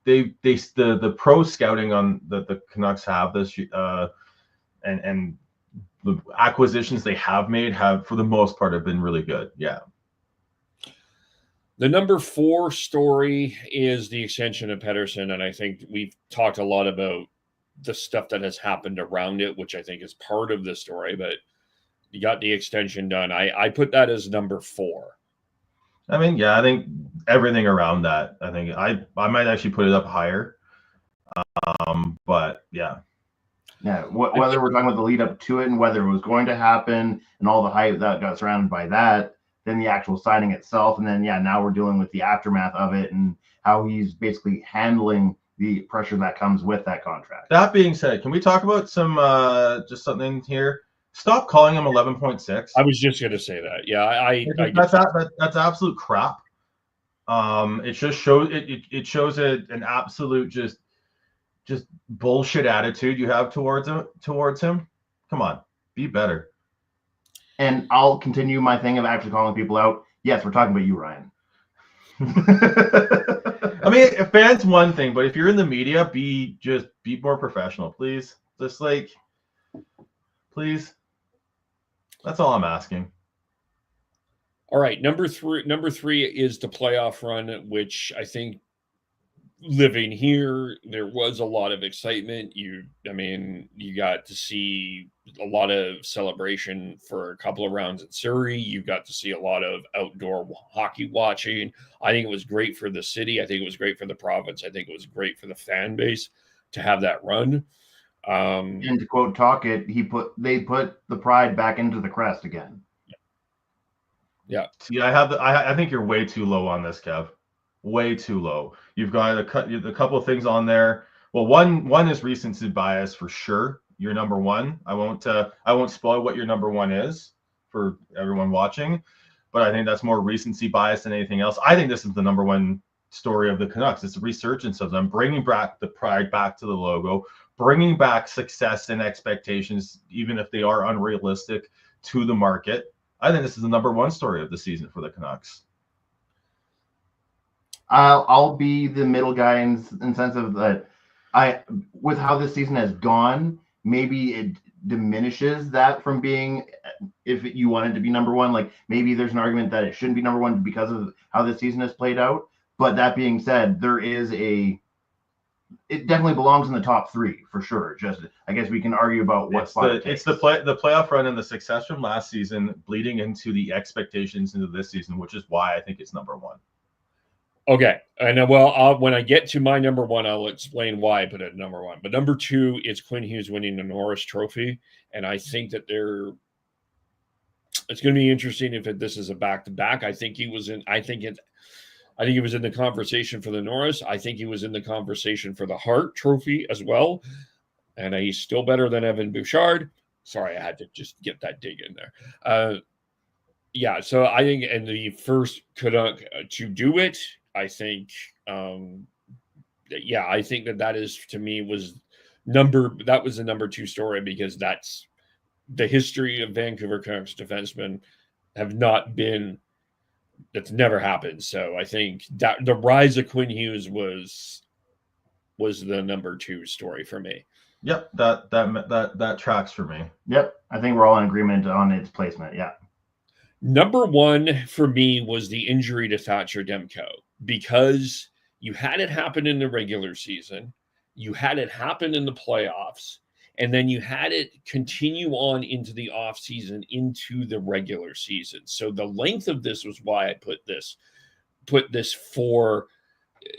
the pro scouting on the Canucks have this and the acquisitions they have made have for the most part have been really good. Yeah. The number 4 story is the extension of Pettersson, and I think we've talked a lot about the stuff that has happened around it, which I think is part of the story, but you got the extension done. I put that as number 4. I mean, yeah, I think everything around that, I think I might actually put it up higher. But yeah. Yeah, whether we're talking about the lead up to it and whether it was going to happen and all the hype that got surrounded by that, then the actual signing itself, and then now we're dealing with the aftermath of it and how he's basically handling the pressure that comes with that contract. That being said, can we talk about some just something here? Stop calling him 11.6. I was just going to say that. Yeah, that's absolute crap. It just shows it shows an absolute just bullshit attitude you have towards him. Come on, be better. And I'll continue my thing of actually calling people out. Yes, we're talking about you, Ryan. I mean, a fan's one thing, but if you're in the media, be more professional, please. Just please. That's all I'm asking. All right, number three is the playoff run, which I think living here, there was a lot of excitement. You got to see a lot of celebration for a couple of rounds in Surrey. You got to see a lot of outdoor hockey watching. I think it was great for the city. I think it was great for the province. I think it was great for the fan base to have that run. And to quote Talkit, they put the pride back into the crest again. Yeah. See, I think you're way too low on this, Kev. Way too low. You've got a couple of things on there. Well, one is recency bias for sure. You're number one. I won't spoil what your number one is for everyone watching, but I think that's more recency bias than anything else. I think this is the number one story of the Canucks. It's a resurgence of them, bringing back the pride back to the logo, bringing back success and expectations, even if they are unrealistic, to the market. I think this is the number one story of the season for the Canucks. I'll be the middle guy in sense of that. With how this season has gone, maybe it diminishes that from being, if you want it to be number one, like maybe there's an argument that it shouldn't be number one because of how this season has played out. But that being said, it definitely belongs in the top three for sure. Just, I guess we can argue about what spot it takes. It's the playoff run and the success from last season bleeding into the expectations into this season, which is why I think it's number one. Okay, and when I get to my number one, I'll explain why I put it at number one. But number two is Quinn Hughes winning the Norris Trophy, and I think that it's going to be interesting if this is a back-to-back. I think he was in the conversation for the Norris. I think he was in the conversation for the Hart Trophy as well, and he's still better than Evan Bouchard. Sorry, I had to just get that dig in there. Yeah, so I think, and the first Canuck to do it, I think, I think that is, to me, that was the number two story, because that's the history of Vancouver Canucks defensemen that's never happened. So I think that the rise of Quinn Hughes was the number two story for me. Yep, that tracks for me. Yep, I think we're all in agreement on its placement. Yeah. Number one for me was the injury to Thatcher Demko, because you had it happen in the regular season, you had it happen in the playoffs, and then you had it continue on into the offseason, into the regular season. So the length of this was why I put this for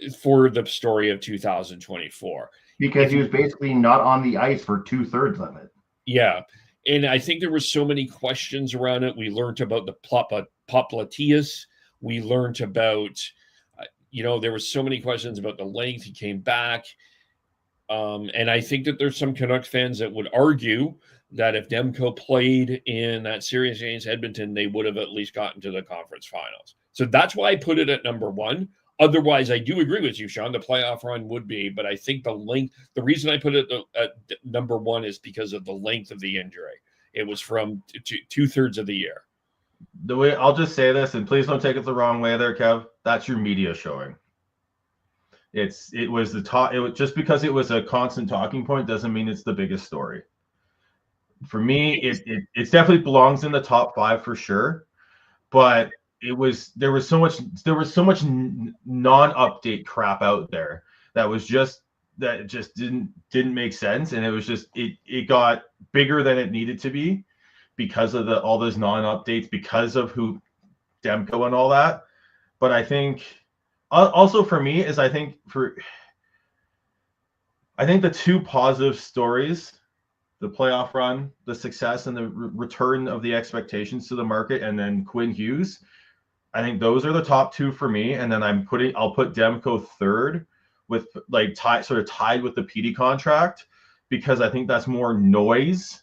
the story of 2024. Because he was basically not on the ice for 2/3 of it. Yeah. And I think there were so many questions around it. We learned about the popliteus. We learned about, there were so many questions about the length. He came back. And I think that there's some Canucks fans that would argue that if Demko played in that series against Edmonton, they would have at least gotten to the conference finals. So that's why I put it at number one. Otherwise, I do agree with you, Sean. The playoff run would be, but I think the reason I put it at number one is because of the length of the injury. It was from 2/3 of the year. The way I'll just say this, and please don't take it the wrong way there, Kev. That's your media showing. It was the top. It was just because it was a constant talking point doesn't mean it's the biggest story. For me, it definitely belongs in the top 5 for sure, but there was so much non-update crap out there that just didn't make sense, and it got bigger than it needed to be because of all those non-updates, because of who Demko and all that. But I think also for me is I think the two positive stories, the playoff run, the success, and the return of the expectations to the market, and then Quinn Hughes. I think those are the top 2 for me, and then I'll put Demko third with tied with the PD contract, because I think that's more noise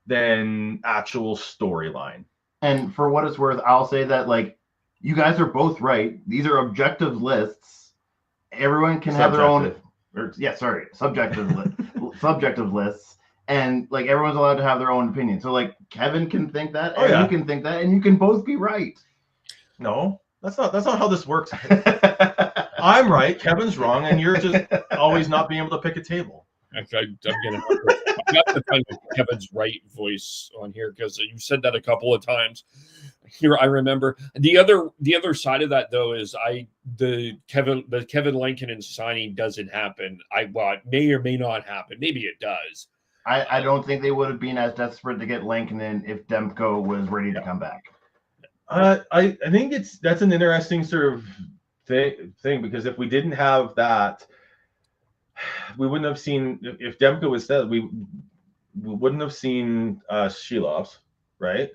than actual storyline. And for what it's worth, I'll say that you guys are both right. These are objective lists. Everyone can have their own. Subjective lists, and everyone's allowed to have their own opinion. So Kevin can think that, and you can think that, and you can both be right. No, that's not how this works. I'm right, Kevin's wrong, and you're just always not being able to pick a table. I'm got to find Kevin's right voice on here, because you said that a couple of times. Here, I remember the other side of that though is the Kevin Lankinen signing doesn't happen. It may or may not happen. Maybe it does. I don't think they would have been as desperate to get Lankinen if Demko was ready to come back. I think that's an interesting sort of thing, because if we didn't have that, we wouldn't have seen, if Demko was dead, we wouldn't have seen Shelovs, right?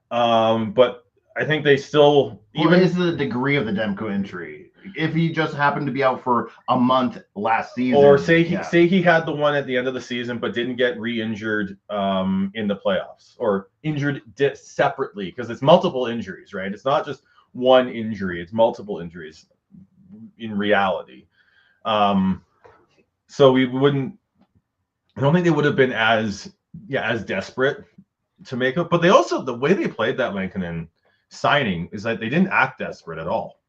But I think they still is the degree of the Demko injury. If he just happened to be out for a month last season, or say he had the one at the end of the season but didn't get re-injured in the playoffs, or injured separately, because it's multiple injuries, right? It's not just one injury, it's multiple injuries in reality. So we wouldn't, I don't think they would have been as desperate to make up. But they also, the way they played that Lankinen signing is that they didn't act desperate at all.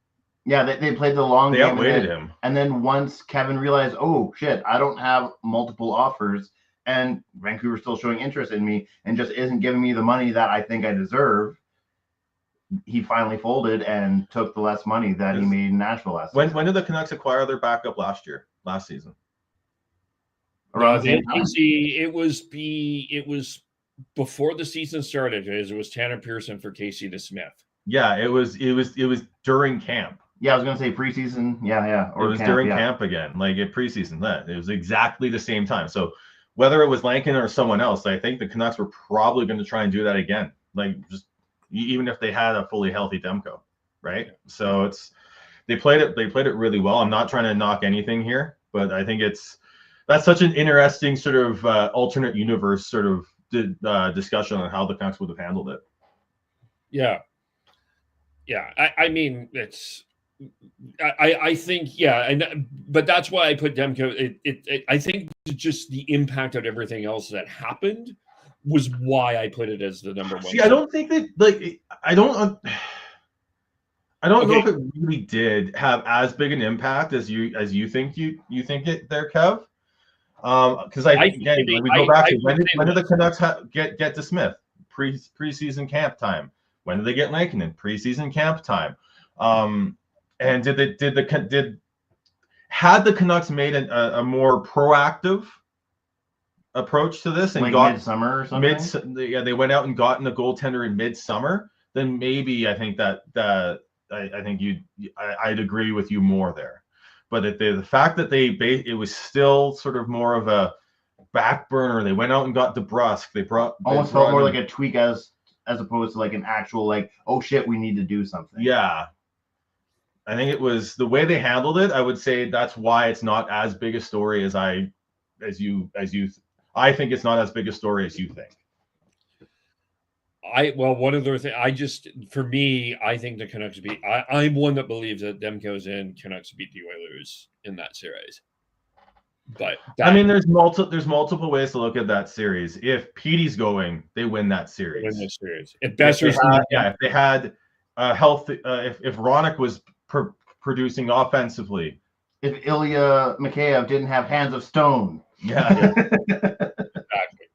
Yeah, they played the long game. They outweighted him. And then once Kevin realized, oh shit, I don't have multiple offers, and Vancouver's still showing interest in me and just isn't giving me the money that I think I deserve, he finally folded and took the less money that he made in Nashville last season. When did the Canucks acquire their backup last season? It was before the season started, as it was Tanner Pearson for Casey DeSmith. Yeah, it was during camp. Yeah, I was gonna say preseason. Yeah. Or it was during camp again, at preseason. It was exactly the same time. So whether it was Lankinen or someone else, I think the Canucks were probably going to try and do that again. Just even if they had a fully healthy Demko, right? So they played it really well. I'm not trying to knock anything here, but I think that's such an interesting sort of alternate universe sort of discussion on how the Canucks would have handled it. Yeah. I mean, I think, but that's why I put Demko. I think just the impact of everything else that happened was why I put it as the number one. See, I don't think that I don't know if it really did have as big an impact as you think it there, Kev. Because we go back to when did the Canucks get DeSmith? Preseason camp time. When did they get Lankinen? Preseason camp time. And had the Canucks made a more proactive approach to this and got midsummer or something? They went out and gotten a goaltender in midsummer, then maybe I think I'd agree with you more there. But the fact that it was still sort of more of a back burner. They went out and got DeBrusk. They felt more like a tweak as opposed to an actual oh shit, we need to do something. Yeah. I think it was the way they handled it. I would say that's why it's not as big a story I think it's not as big a story as you think. one other thing. For me, I think the Canucks beat. I'm one that believes that Demko's in. Canucks beat the Oilers in that series. But there's multiple ways to look at that series. If Petey's going, they win that series. Win this series. If Besser's if they had health, if Ronick was producing offensively, if Ilya Mikheyev didn't have hands of stone. yeah. Exactly.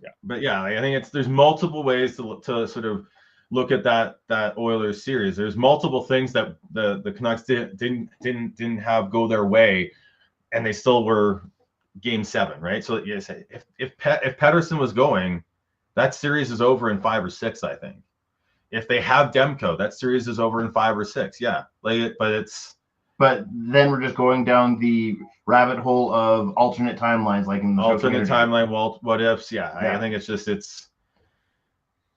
Yeah. But yeah, I think there's multiple ways to sort of look at that Oilers series. There's multiple things that the Canucks didn't have go their way, and they still were Game 7, right? So yes, if Pettersson was going, that series is over in 5 or 6, I think. If they have Demko, that series is over in 5 or 6. Yeah, But then we're just going down the rabbit hole of alternate timelines, like in the alternate timeline. Well, what ifs? Yeah, I think it's.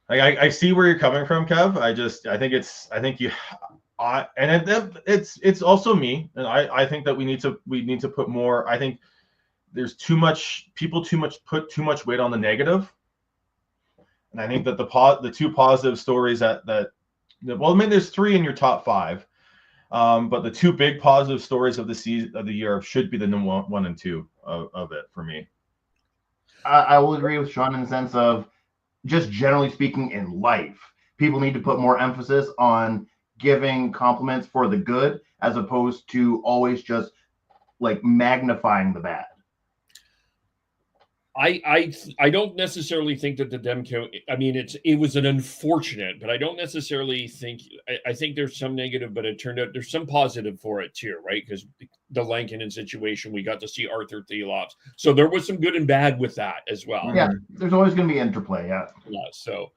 I see where you're coming from, Kev. It's also me, and I think that we need to put more. I think there's put too much weight on the negative, and I think that the two positive stories there's 3 in your top 5. But the 2 big positive stories of the season of the year should be the number 1 and 2 of it for me. I will agree with Sean in the sense of just generally speaking in life, people need to put more emphasis on giving compliments for the good as opposed to always just like magnifying the bad. I don't necessarily think that the Demko. I mean, it was an unfortunate, but I don't necessarily think. I think there's some negative, but it turned out there's some positive for it too, right? Because the Lankinen situation, we got to see Arthur Thielofs, so there was some good and bad with that as well. Yeah, there's always going to be interplay. Yeah. Yeah. So,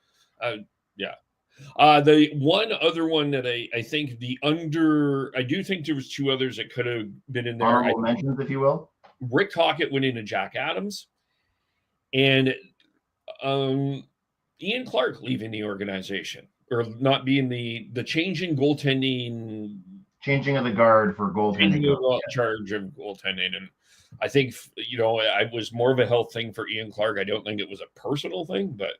the one other one that I think I do think there was 2 others that could have been in there. Honorable mentions, if you will. Rick Tocchet went into Jack Adams. And Ian Clark leaving the organization, or not being the change in goaltending, changing of the guard for goaltending, charge of goaltending, and I think I was more of a health thing for Ian Clark. I don't think it was a personal thing, but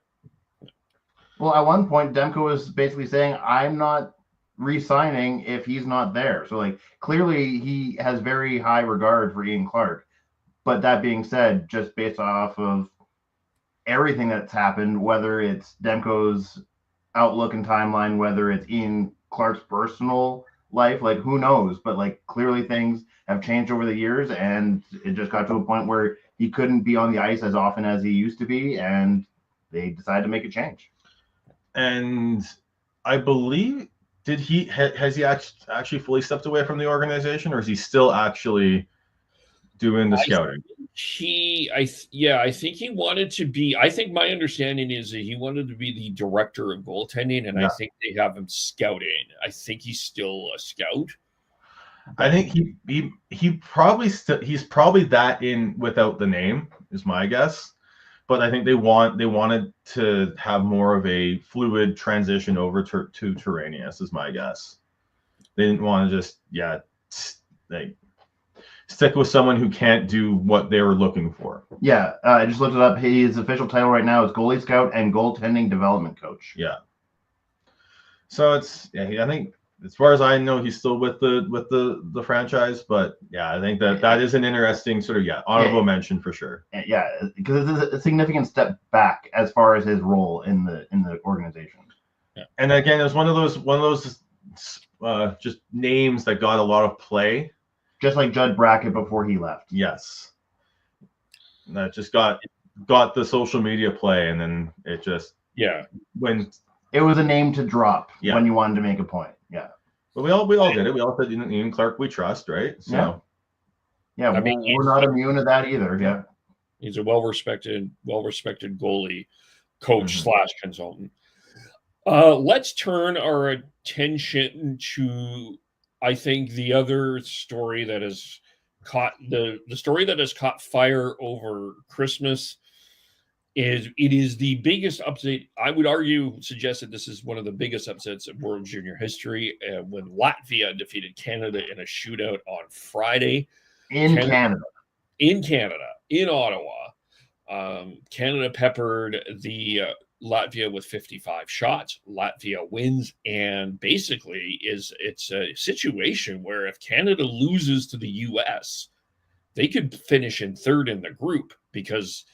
well, at one point Demko was basically saying, "I'm not re-signing if he's not there." So like clearly he has very high regard for Ian Clark. But that being said, just based off of everything that's happened, whether it's Demko's outlook and timeline, whether it's Ian Clark's personal life, like who knows? But like clearly things have changed over the years, and it just got to a point where he couldn't be on the ice as often as he used to be, and they decided to make a change. And I believe, has he actually fully stepped away from the organization, or is he still actually doing the scouting? I think he wanted to be. I think my understanding is that he wanted to be the director of goaltending, and I think they have him scouting. I think he's still a scout. I think he's probably that in without the name is my guess, but I think they wanted to have more of a fluid transition over to Tyranius is my guess. They didn't want to just stick with someone who can't do what they were looking for. Yeah, I just looked it up. His official title right now is goalie scout and goaltending development coach. Yeah. So I think as far as I know, he's still with the franchise. But yeah, I think that is an interesting sort of honorable mention for sure. Yeah, because it's a significant step back as far as his role in the organization. Yeah. And again, it was one of those just names that got a lot of play. Just like Judd Brackett before he left. Yes. That just got the social media play, and then it just when it was a name to drop when you wanted to make a point. Yeah. But we all did it. We all said Ian Clark we trust, right? So yeah, I mean, we're not immune to that either. Yeah. He's a well-respected goalie coach / consultant. Let's turn our attention to, I think, the other story that has caught the story that has caught fire over Christmas is the biggest upset. I would suggest that this is one of the biggest upsets of World Junior history when Latvia defeated Canada in a shootout on Friday. In Ottawa. Canada peppered the Latvia with 55 shots. Latvia wins, and basically it's a situation where if Canada loses to the US, they could finish in third in the group because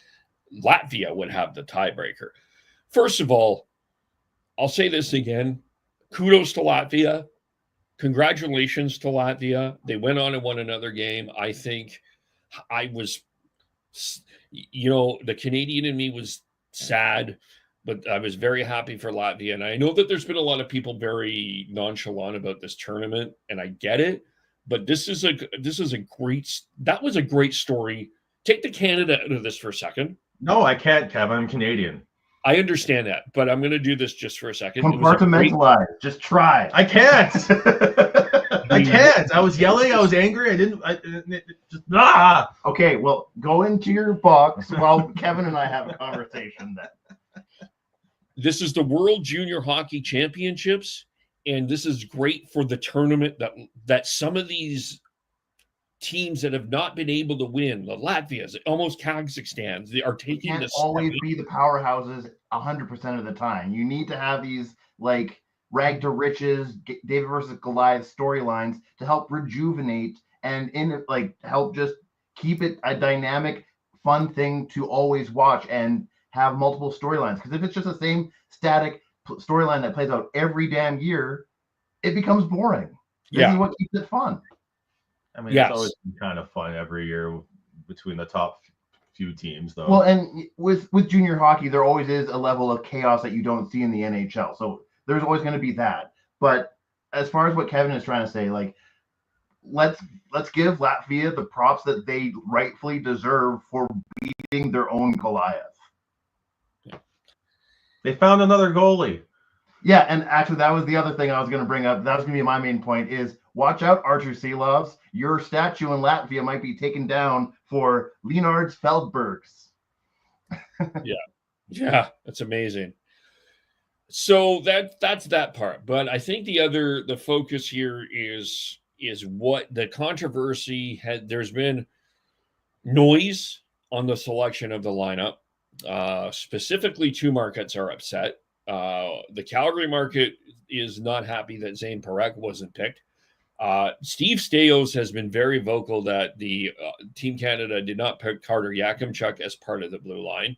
Latvia would have the tiebreaker. First of all, I'll say this again. Kudos to Latvia. Congratulations to Latvia. They went on and won another game. I think I was, the Canadian in me was sad, but I was very happy for Latvia. And I know that there's been a lot of people very nonchalant about this tournament, and I get it. But that was a great story. Take the Canada out of this for a second. No, I can't, Kevin. I'm Canadian. I understand that, but I'm going to do this just for a second. Compartmentalize. Just try. I can't. I can't. I was yelling. I was angry. Okay, well, go into your box while Kevin and I have a conversation then. This is the World Junior Hockey Championships, and this is great for the tournament that some of these teams that have not been able to win, the Latvias, almost Kazakhstans, they are taking this. Always be the powerhouses 100% of the time. You need to have these like rag to riches, David versus Goliath storylines to help rejuvenate and help just keep it a dynamic, fun thing to always watch and have multiple storylines. Because if it's just the same static storyline that plays out every damn year, it becomes boring. This is what keeps it fun. I mean, It's always been kind of fun every year between the top few teams, though. Well, and with junior hockey, there always is a level of chaos that you don't see in the NHL. So there's always going to be that. But as far as what Kevin is trying to say, like, let's give Latvia the props that they rightfully deserve for beating their own Goliath. They found another goalie. Yeah, and actually, that was the other thing I was going to bring up. That was going to be my main point is watch out, Archer Seelovs. Your statue in Latvia might be taken down for Leonards Feldbergs. Yeah, that's amazing. So that's that part. But I think the focus here is what the controversy had. There's been noise on the selection of the lineup. Specifically, two markets are upset. The Calgary market is not happy that Zane Parekh wasn't picked. Steve Staios has been very vocal that the Team Canada did not pick Carter Yakimchuk as part of the blue line.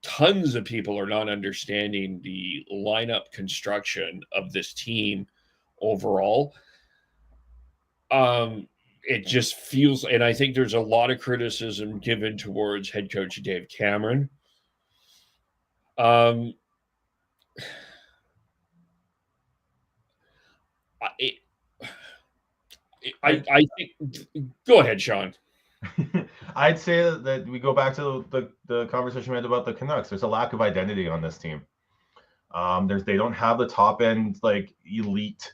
Tons of people are not understanding the lineup construction of this team overall. It just feels, and I think there's a lot of criticism given towards head coach Dave Cameron. I think. Go ahead, Sean. I'd say that we go back to the conversation we had about the Canucks. There's a lack of identity on this team. They don't have the top end like elite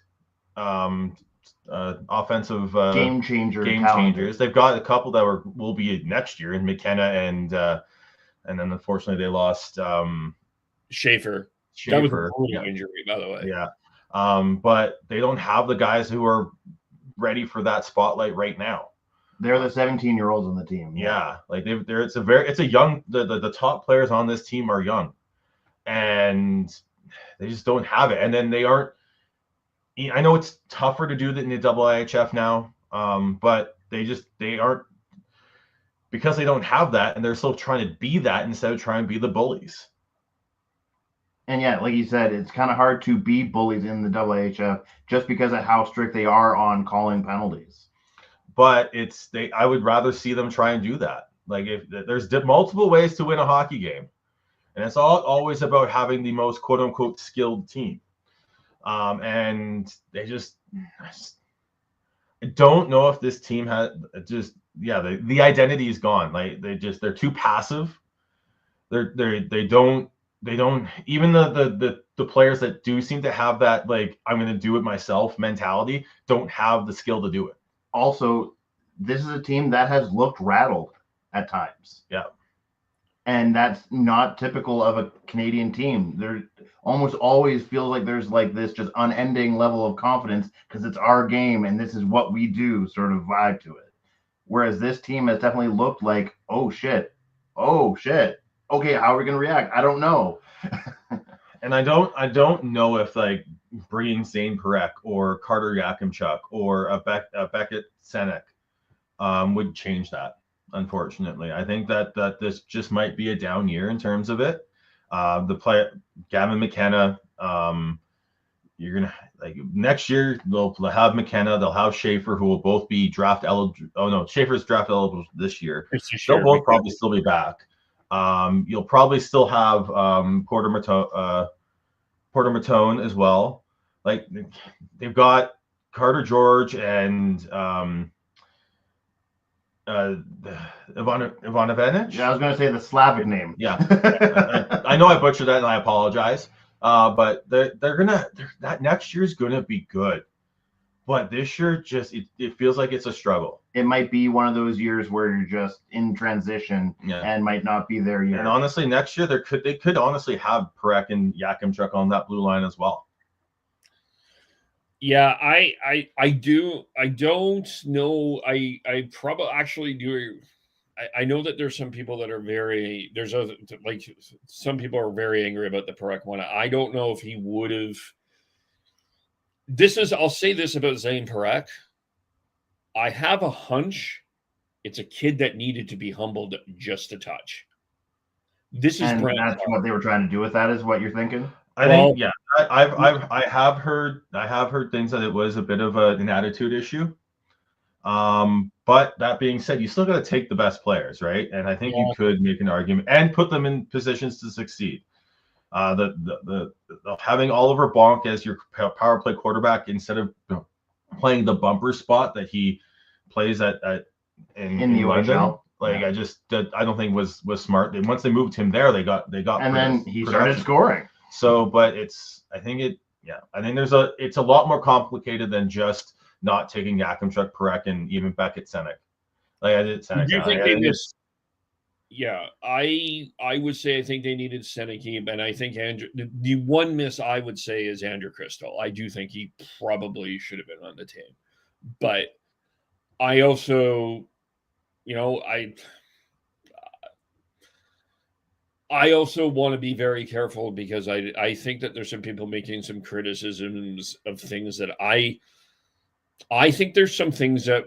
offensive game changers. They've got a couple that will be next year in McKenna and then unfortunately they lost Schaefer. That was a brutal injury, by the way. Yeah. But they don't have the guys who are ready for that spotlight right now. They're the 17-year-olds on the team. Yeah. Like it's a young, the top players on this team are young and they just don't have it. And then they aren't, I know it's tougher to do that in the IIHF now. But they aren't, because they don't have that and they're still trying to be that instead of trying to be the bullies. And yeah, like you said, it's kind of hard to be bullies in the IIHF just because of how strict they are on calling penalties. But I would rather see them try and do that. Like if there's multiple ways to win a hockey game, and it's always about having the most quote unquote skilled team. And they I don't know if this team has the identity is gone. Like they're too passive. They don't even the players that do seem to have that like I'm going to do it myself mentality don't have the skill to do it. Also, this is a team that has looked rattled at times. Yeah. And that's not typical of a Canadian team. There almost always feels like there's like this just unending level of confidence because it's our game and this is what we do sort of vibe to it. Whereas this team has definitely looked like, oh shit. okay, how are we going to react? I don't know. And I don't know if like bringing Zane Parekh or Carter Yakimchuk or a Beckett Senek would change that. Unfortunately, I think that this just might be a down year in terms of it. The player Gavin McKenna, you're gonna like next year they'll have McKenna, they'll have Schaefer, who will both be draft eligible. Oh no, Schaefer's draft eligible this year. They'll both probably still be back. You'll probably still have Porter Matone as well. Like they've got Carter George and Ivanovic. Yeah, I was going to say the Slavic name. Yeah, I know I butchered that and I apologize. But that next year is gonna be good. But this year it feels like it's a struggle. It might be one of those years where you're just in transition and might not be there yet. And honestly, next year they could honestly have Parekh and Yakimchuk on that blue line as well. Yeah, I don't know. I probably actually do. I know that there's some people that are some people are very angry about the Parekh one. I don't know if he would have. I'll say this about Zane Parekh. I have a hunch it's a kid that needed to be humbled just a touch. This is Brand. That's what they were trying to do with that, is what you're thinking? I think, yeah. I have heard things that it was a bit of an attitude issue. But that being said, you still got to take the best players, right? And I think you could make an argument and put them in positions to succeed. The having Oliver Bonk as your power play quarterback instead of playing the bumper spot that he plays in the London, like I don't think was smart. And once they moved him there, they got and then he started scoring. So, but I think it's a lot more complicated than just not taking Yakimchuk, Parekh, and even Beckett Senek. Like I did Senek. Do you think they missed? Yeah, I would say I think they needed Senek, and I think Andrew. The one miss I would say is Andrew Crystal. I do think he probably should have been on the team, but I also, I also want to be very careful because I think that there's some people making some criticisms of things that I think there's some things that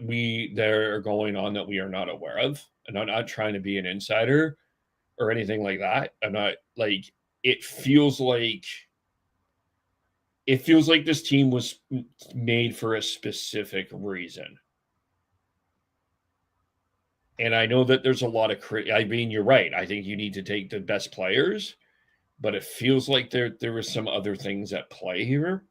are going on that we are not aware of. And I'm not trying to be an insider or anything like that. I'm not like, it feels like this team was made for a specific reason. And I know that there's a lot of you're right. I think you need to take the best players, but it feels like there was some other things at play here.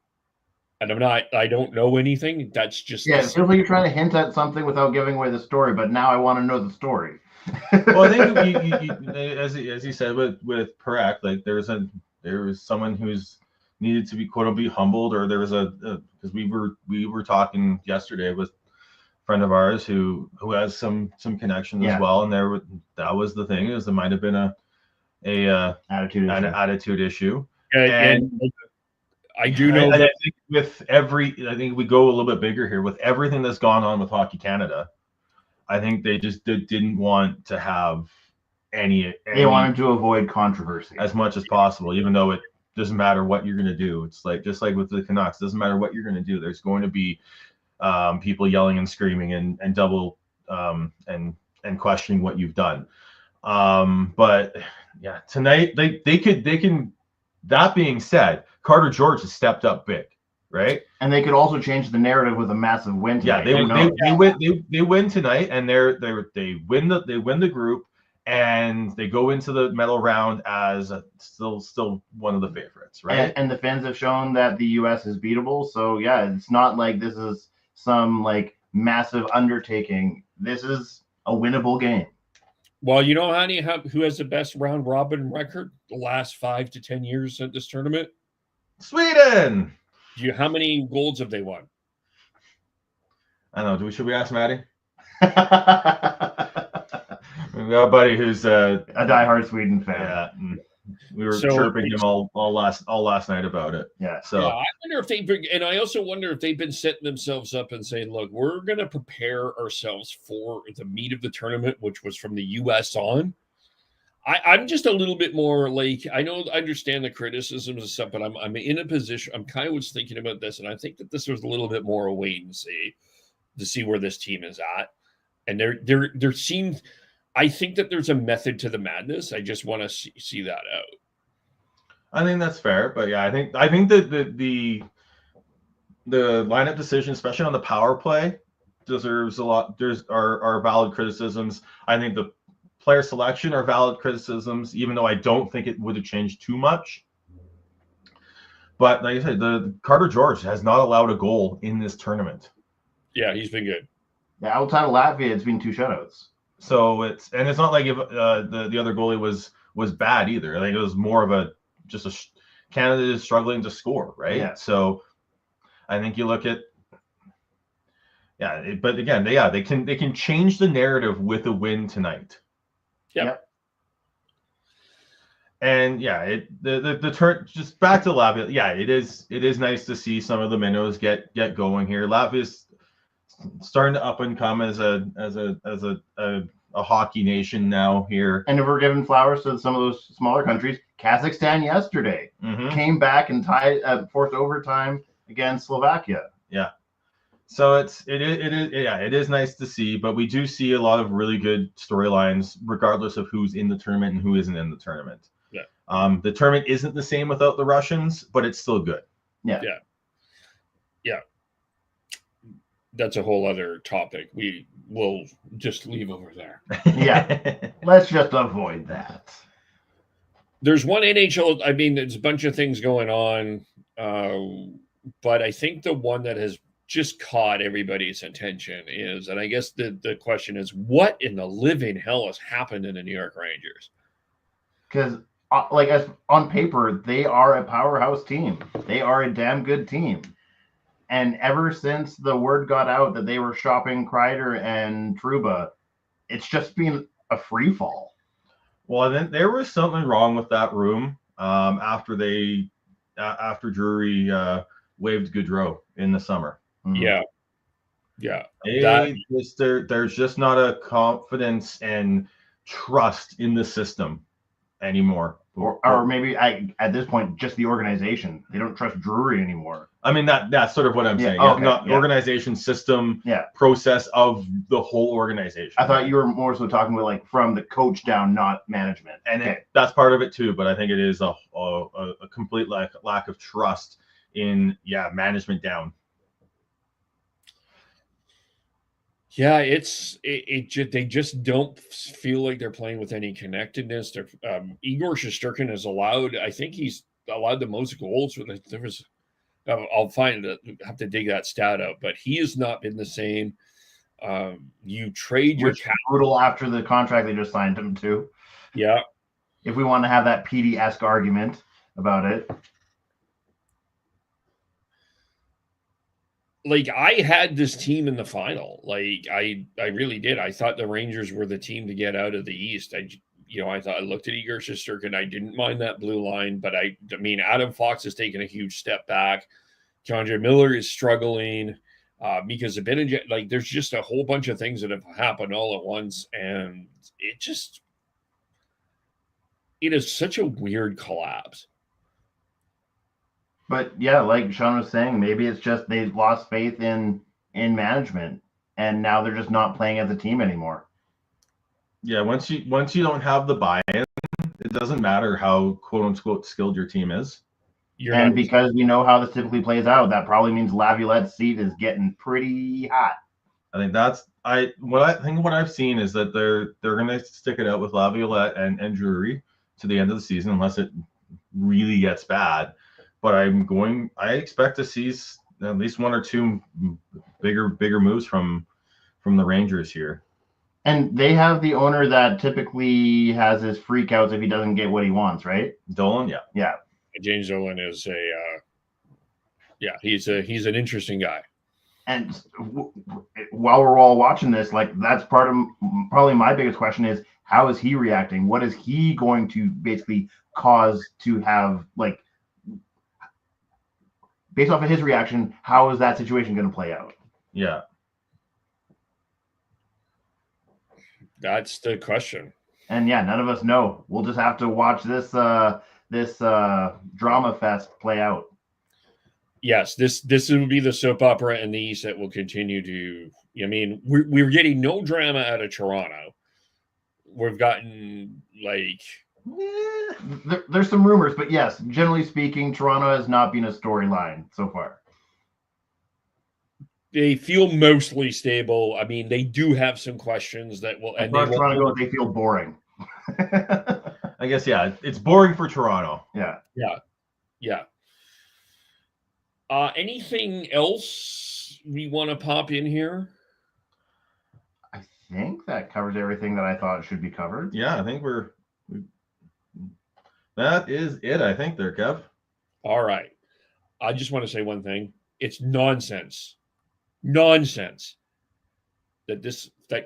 And I don't know anything. That's just it feels like you're trying to hint at something without giving away the story. But now I want to know the story. Well, I think you as you said with Parekh, like there was someone who's needed to be humbled, or there was because we were talking yesterday with a friend of ours who has some connection as well, and that was the thing, is there might have been a attitude issue. And I do know that. I think we go a little bit bigger here with everything that's gone on with Hockey Canada. I think they just didn't want to have any. They wanted to avoid controversy as much as possible, even though it doesn't matter what you're going to do. It's like just like with the Canucks, it doesn't matter what you're going to do. There's going to be people yelling and screaming and double and questioning what you've done. But yeah, tonight they can. That being said, Carter George has stepped up big, right? And they could also change the narrative with a massive win tonight. Yeah, they win tonight, and they win the group, and they go into the medal round as still one of the favorites, right? And the fans have shown that the U.S. is beatable. So yeah, it's not like this is some like massive undertaking. This is a winnable game. Well, you know, honey, who has the best round robin record the last 5 to 10 years at this tournament? Sweden. How many golds have they won? I don't know. Should we ask Maddie? We got a buddy who's a diehard Sweden fan. Yeah, we were chirping him all last night about it. Yeah. So I wonder and I also wonder if they've been setting themselves up and saying, "Look, we're going to prepare ourselves for the meat of the tournament, which was from the U.S. on." I'm just a little bit more like, I understand the criticisms and stuff, but I'm in a position. I'm kind of was thinking about this, and I think that this was a little bit more a wait and see to see where this team is at. And there seems, I think that there's a method to the madness. I just want to see that out. I think that's fair, but yeah, I think that the lineup decision, especially on the power play, deserves a lot. Are valid criticisms. I think the player selection are valid criticisms, even though I don't think it would have changed too much. But like I said, the Carter George has not allowed a goal in this tournament. Yeah, he's been good. Yeah, outside of Latvia, it's been 2 shutouts. So it's not like if the other goalie was bad either. I think it was more of Canada is struggling to score, right? Yeah. So I think you look at but again, they can change the narrative with a win tonight. Yep. And the turn, just back to Latvia. Yeah, it is nice to see some of the minnows get going here. Latvia's starting to up and come as a hockey nation now here. And if we're giving flowers to some of those smaller countries, Kazakhstan yesterday came back and tied, forced overtime against Slovakia. Yeah. So it is nice to see, but we do see a lot of really good storylines, regardless of who's in the tournament and who isn't in the tournament. Yeah. The tournament isn't the same without the Russians, but it's still good. Yeah. That's a whole other topic. We will just leave over there. Yeah. Let's just avoid that. There's one NHL. I mean, there's a bunch of things going on, but I think the one that has just caught everybody's attention is, and I guess the question is, what in the living hell has happened in the New York Rangers? Because, as on paper, they are a powerhouse team. They are a damn good team. And ever since the word got out that they were shopping Kreider and Trouba, it's just been a free fall. Well, then there was something wrong with that room after Drury waived Gaudreau in the summer. Yeah. There's just not a confidence and trust in the system anymore. Or maybe at this point, just the organization. They don't trust Drury anymore. I mean, that's sort of what I'm saying. Organization, system, process of the whole organization. I thought you were more so talking about from the coach down, not management. And that's part of it too, but I think it is a complete lack of trust in management down. Yeah, they just don't feel like they're playing with any connectedness. Igor Shesterkin has he's allowed the most goals. There was, I'll have to dig that stat out, but he has not been the same. You trade your brutal after the contract they just signed him to. Yeah. If we want to have that PD-esque argument about it. I had this team in the final. I really did. I thought the Rangers were the team to get out of the East. I looked at Igor Shesterkin. I didn't mind that blue line, but I mean, Adam Fox has taken a huge step back. K'Andre Miller is struggling. Mika Zibanejad, there's just a whole bunch of things that have happened all at once, and it is such a weird collapse. But yeah, like Sean was saying, maybe it's just they've lost faith in management, and now they're just not playing as a team anymore. Yeah, once you don't have the buy-in, it doesn't matter how quote unquote skilled your team is. Because we know how this typically plays out, that probably means Laviolette's seat is getting pretty hot. I think what I've seen is that they're going to stick it out with Laviolette and Drury to the end of the season unless it really gets bad. But I expect to see at least one or two bigger moves from the Rangers here. And they have the owner that typically has his freakouts if he doesn't get what he wants, right? Dolan, yeah. James Dolan is he's an interesting guy. And while we're all watching this, that's part of probably my biggest question is, how is he reacting? What is he going to basically cause to have based off of his reaction, how is that situation going to play out? Yeah. That's the question. And yeah, none of us know. We'll just have to watch this drama fest play out. Yes, this will be the soap opera in the East that will continue to. I mean, we're getting no drama out of Toronto. We've gotten like. There's some rumors, but yes, generally speaking, Toronto has not been a storyline so far. They feel mostly stable. I mean, they do have some questions that will. As And far they as Toronto goes, they feel boring. I guess, yeah, it's boring for Toronto. Yeah. Anything else we want to pop in here? I think that covers everything that I thought should be covered. Yeah, I think that is it, I think, there, Kev. All right. I just want to say one thing. It's nonsense that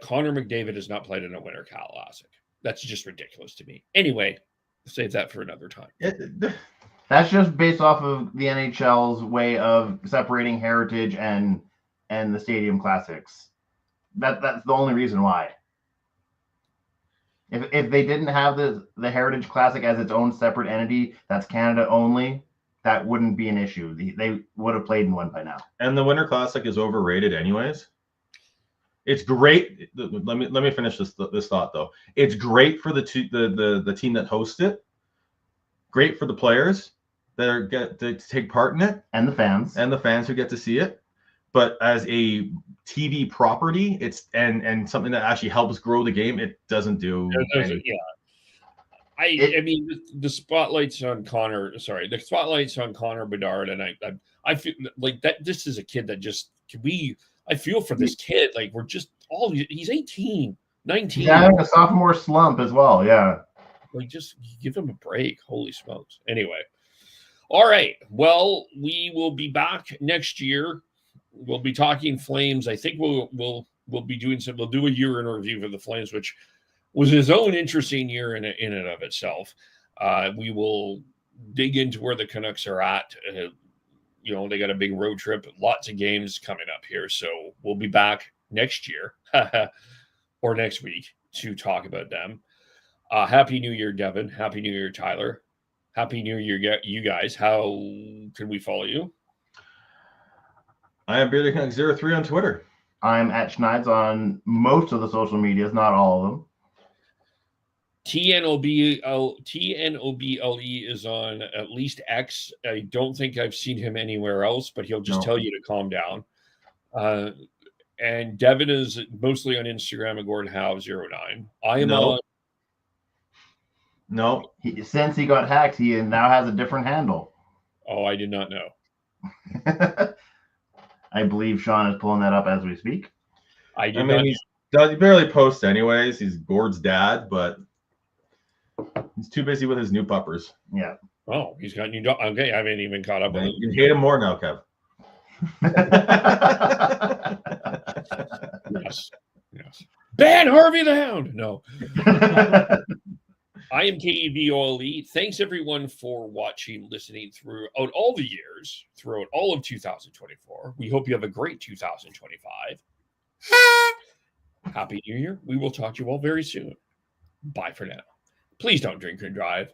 Connor McDavid has not played in a Winter Classic. That's just ridiculous to me. Anyway, save that for another time. That's just based off of the NHL's way of separating heritage and the Stadium Classics. That's the only reason why. If they didn't have the Heritage Classic as its own separate entity, that's Canada only, that wouldn't be an issue. They would have played in one by now. And the Winter Classic is overrated anyways. It's great. Let me finish this thought though. It's great for the team that hosts it. Great for the players that get to take part in it, and the fans who get to see it. But as a TV property, it's and something that actually helps grow the game, it doesn't do anything. Yeah. I mean, the spotlight's on Connor. Sorry, the spotlight's on Connor Bedard, and I feel like that. This is a kid that just I feel for this kid. Like he's 18, 19. He's having a sophomore slump as well. Yeah. Like just give him a break. Holy smokes. Anyway. All right. Well, we will be back next year. We'll be talking Flames. I think we'll be doing we'll do a year in review for the Flames, which was his own interesting year in and of itself. We will dig into where the Canucks are at. They got a big road trip, lots of games coming up here. So we'll be back next year or next week to talk about them. Happy New Year, Devin. Happy New Year, Tyler. Happy New Year, you guys. How can we follow you? I am BeardedCanucks03 on Twitter. I'm at Schneids on most of the social medias, not all of them. TNOBLE is on at least X. I don't think I've seen him anywhere else, but he'll just tell you to calm down. And Devin is mostly on Instagram at GordonHowe09. I am on. No. Since he got hacked, he now has a different handle. Oh, I did not know. I believe Sean is pulling that up as we speak. He barely posts anyways. He's Gord's dad, but he's too busy with his new puppers. Yeah. Oh, he's got new dog. Okay, I haven't even caught up with him. You can hate him more now, Kev. Yes. Ban Harvey the Hound. No. I am KEVOLE. Thanks everyone for watching, listening throughout all the years, throughout all of 2024. We hope you have a great 2025. Happy New Year. We will talk to you all very soon. Bye for now. Please don't drink and drive.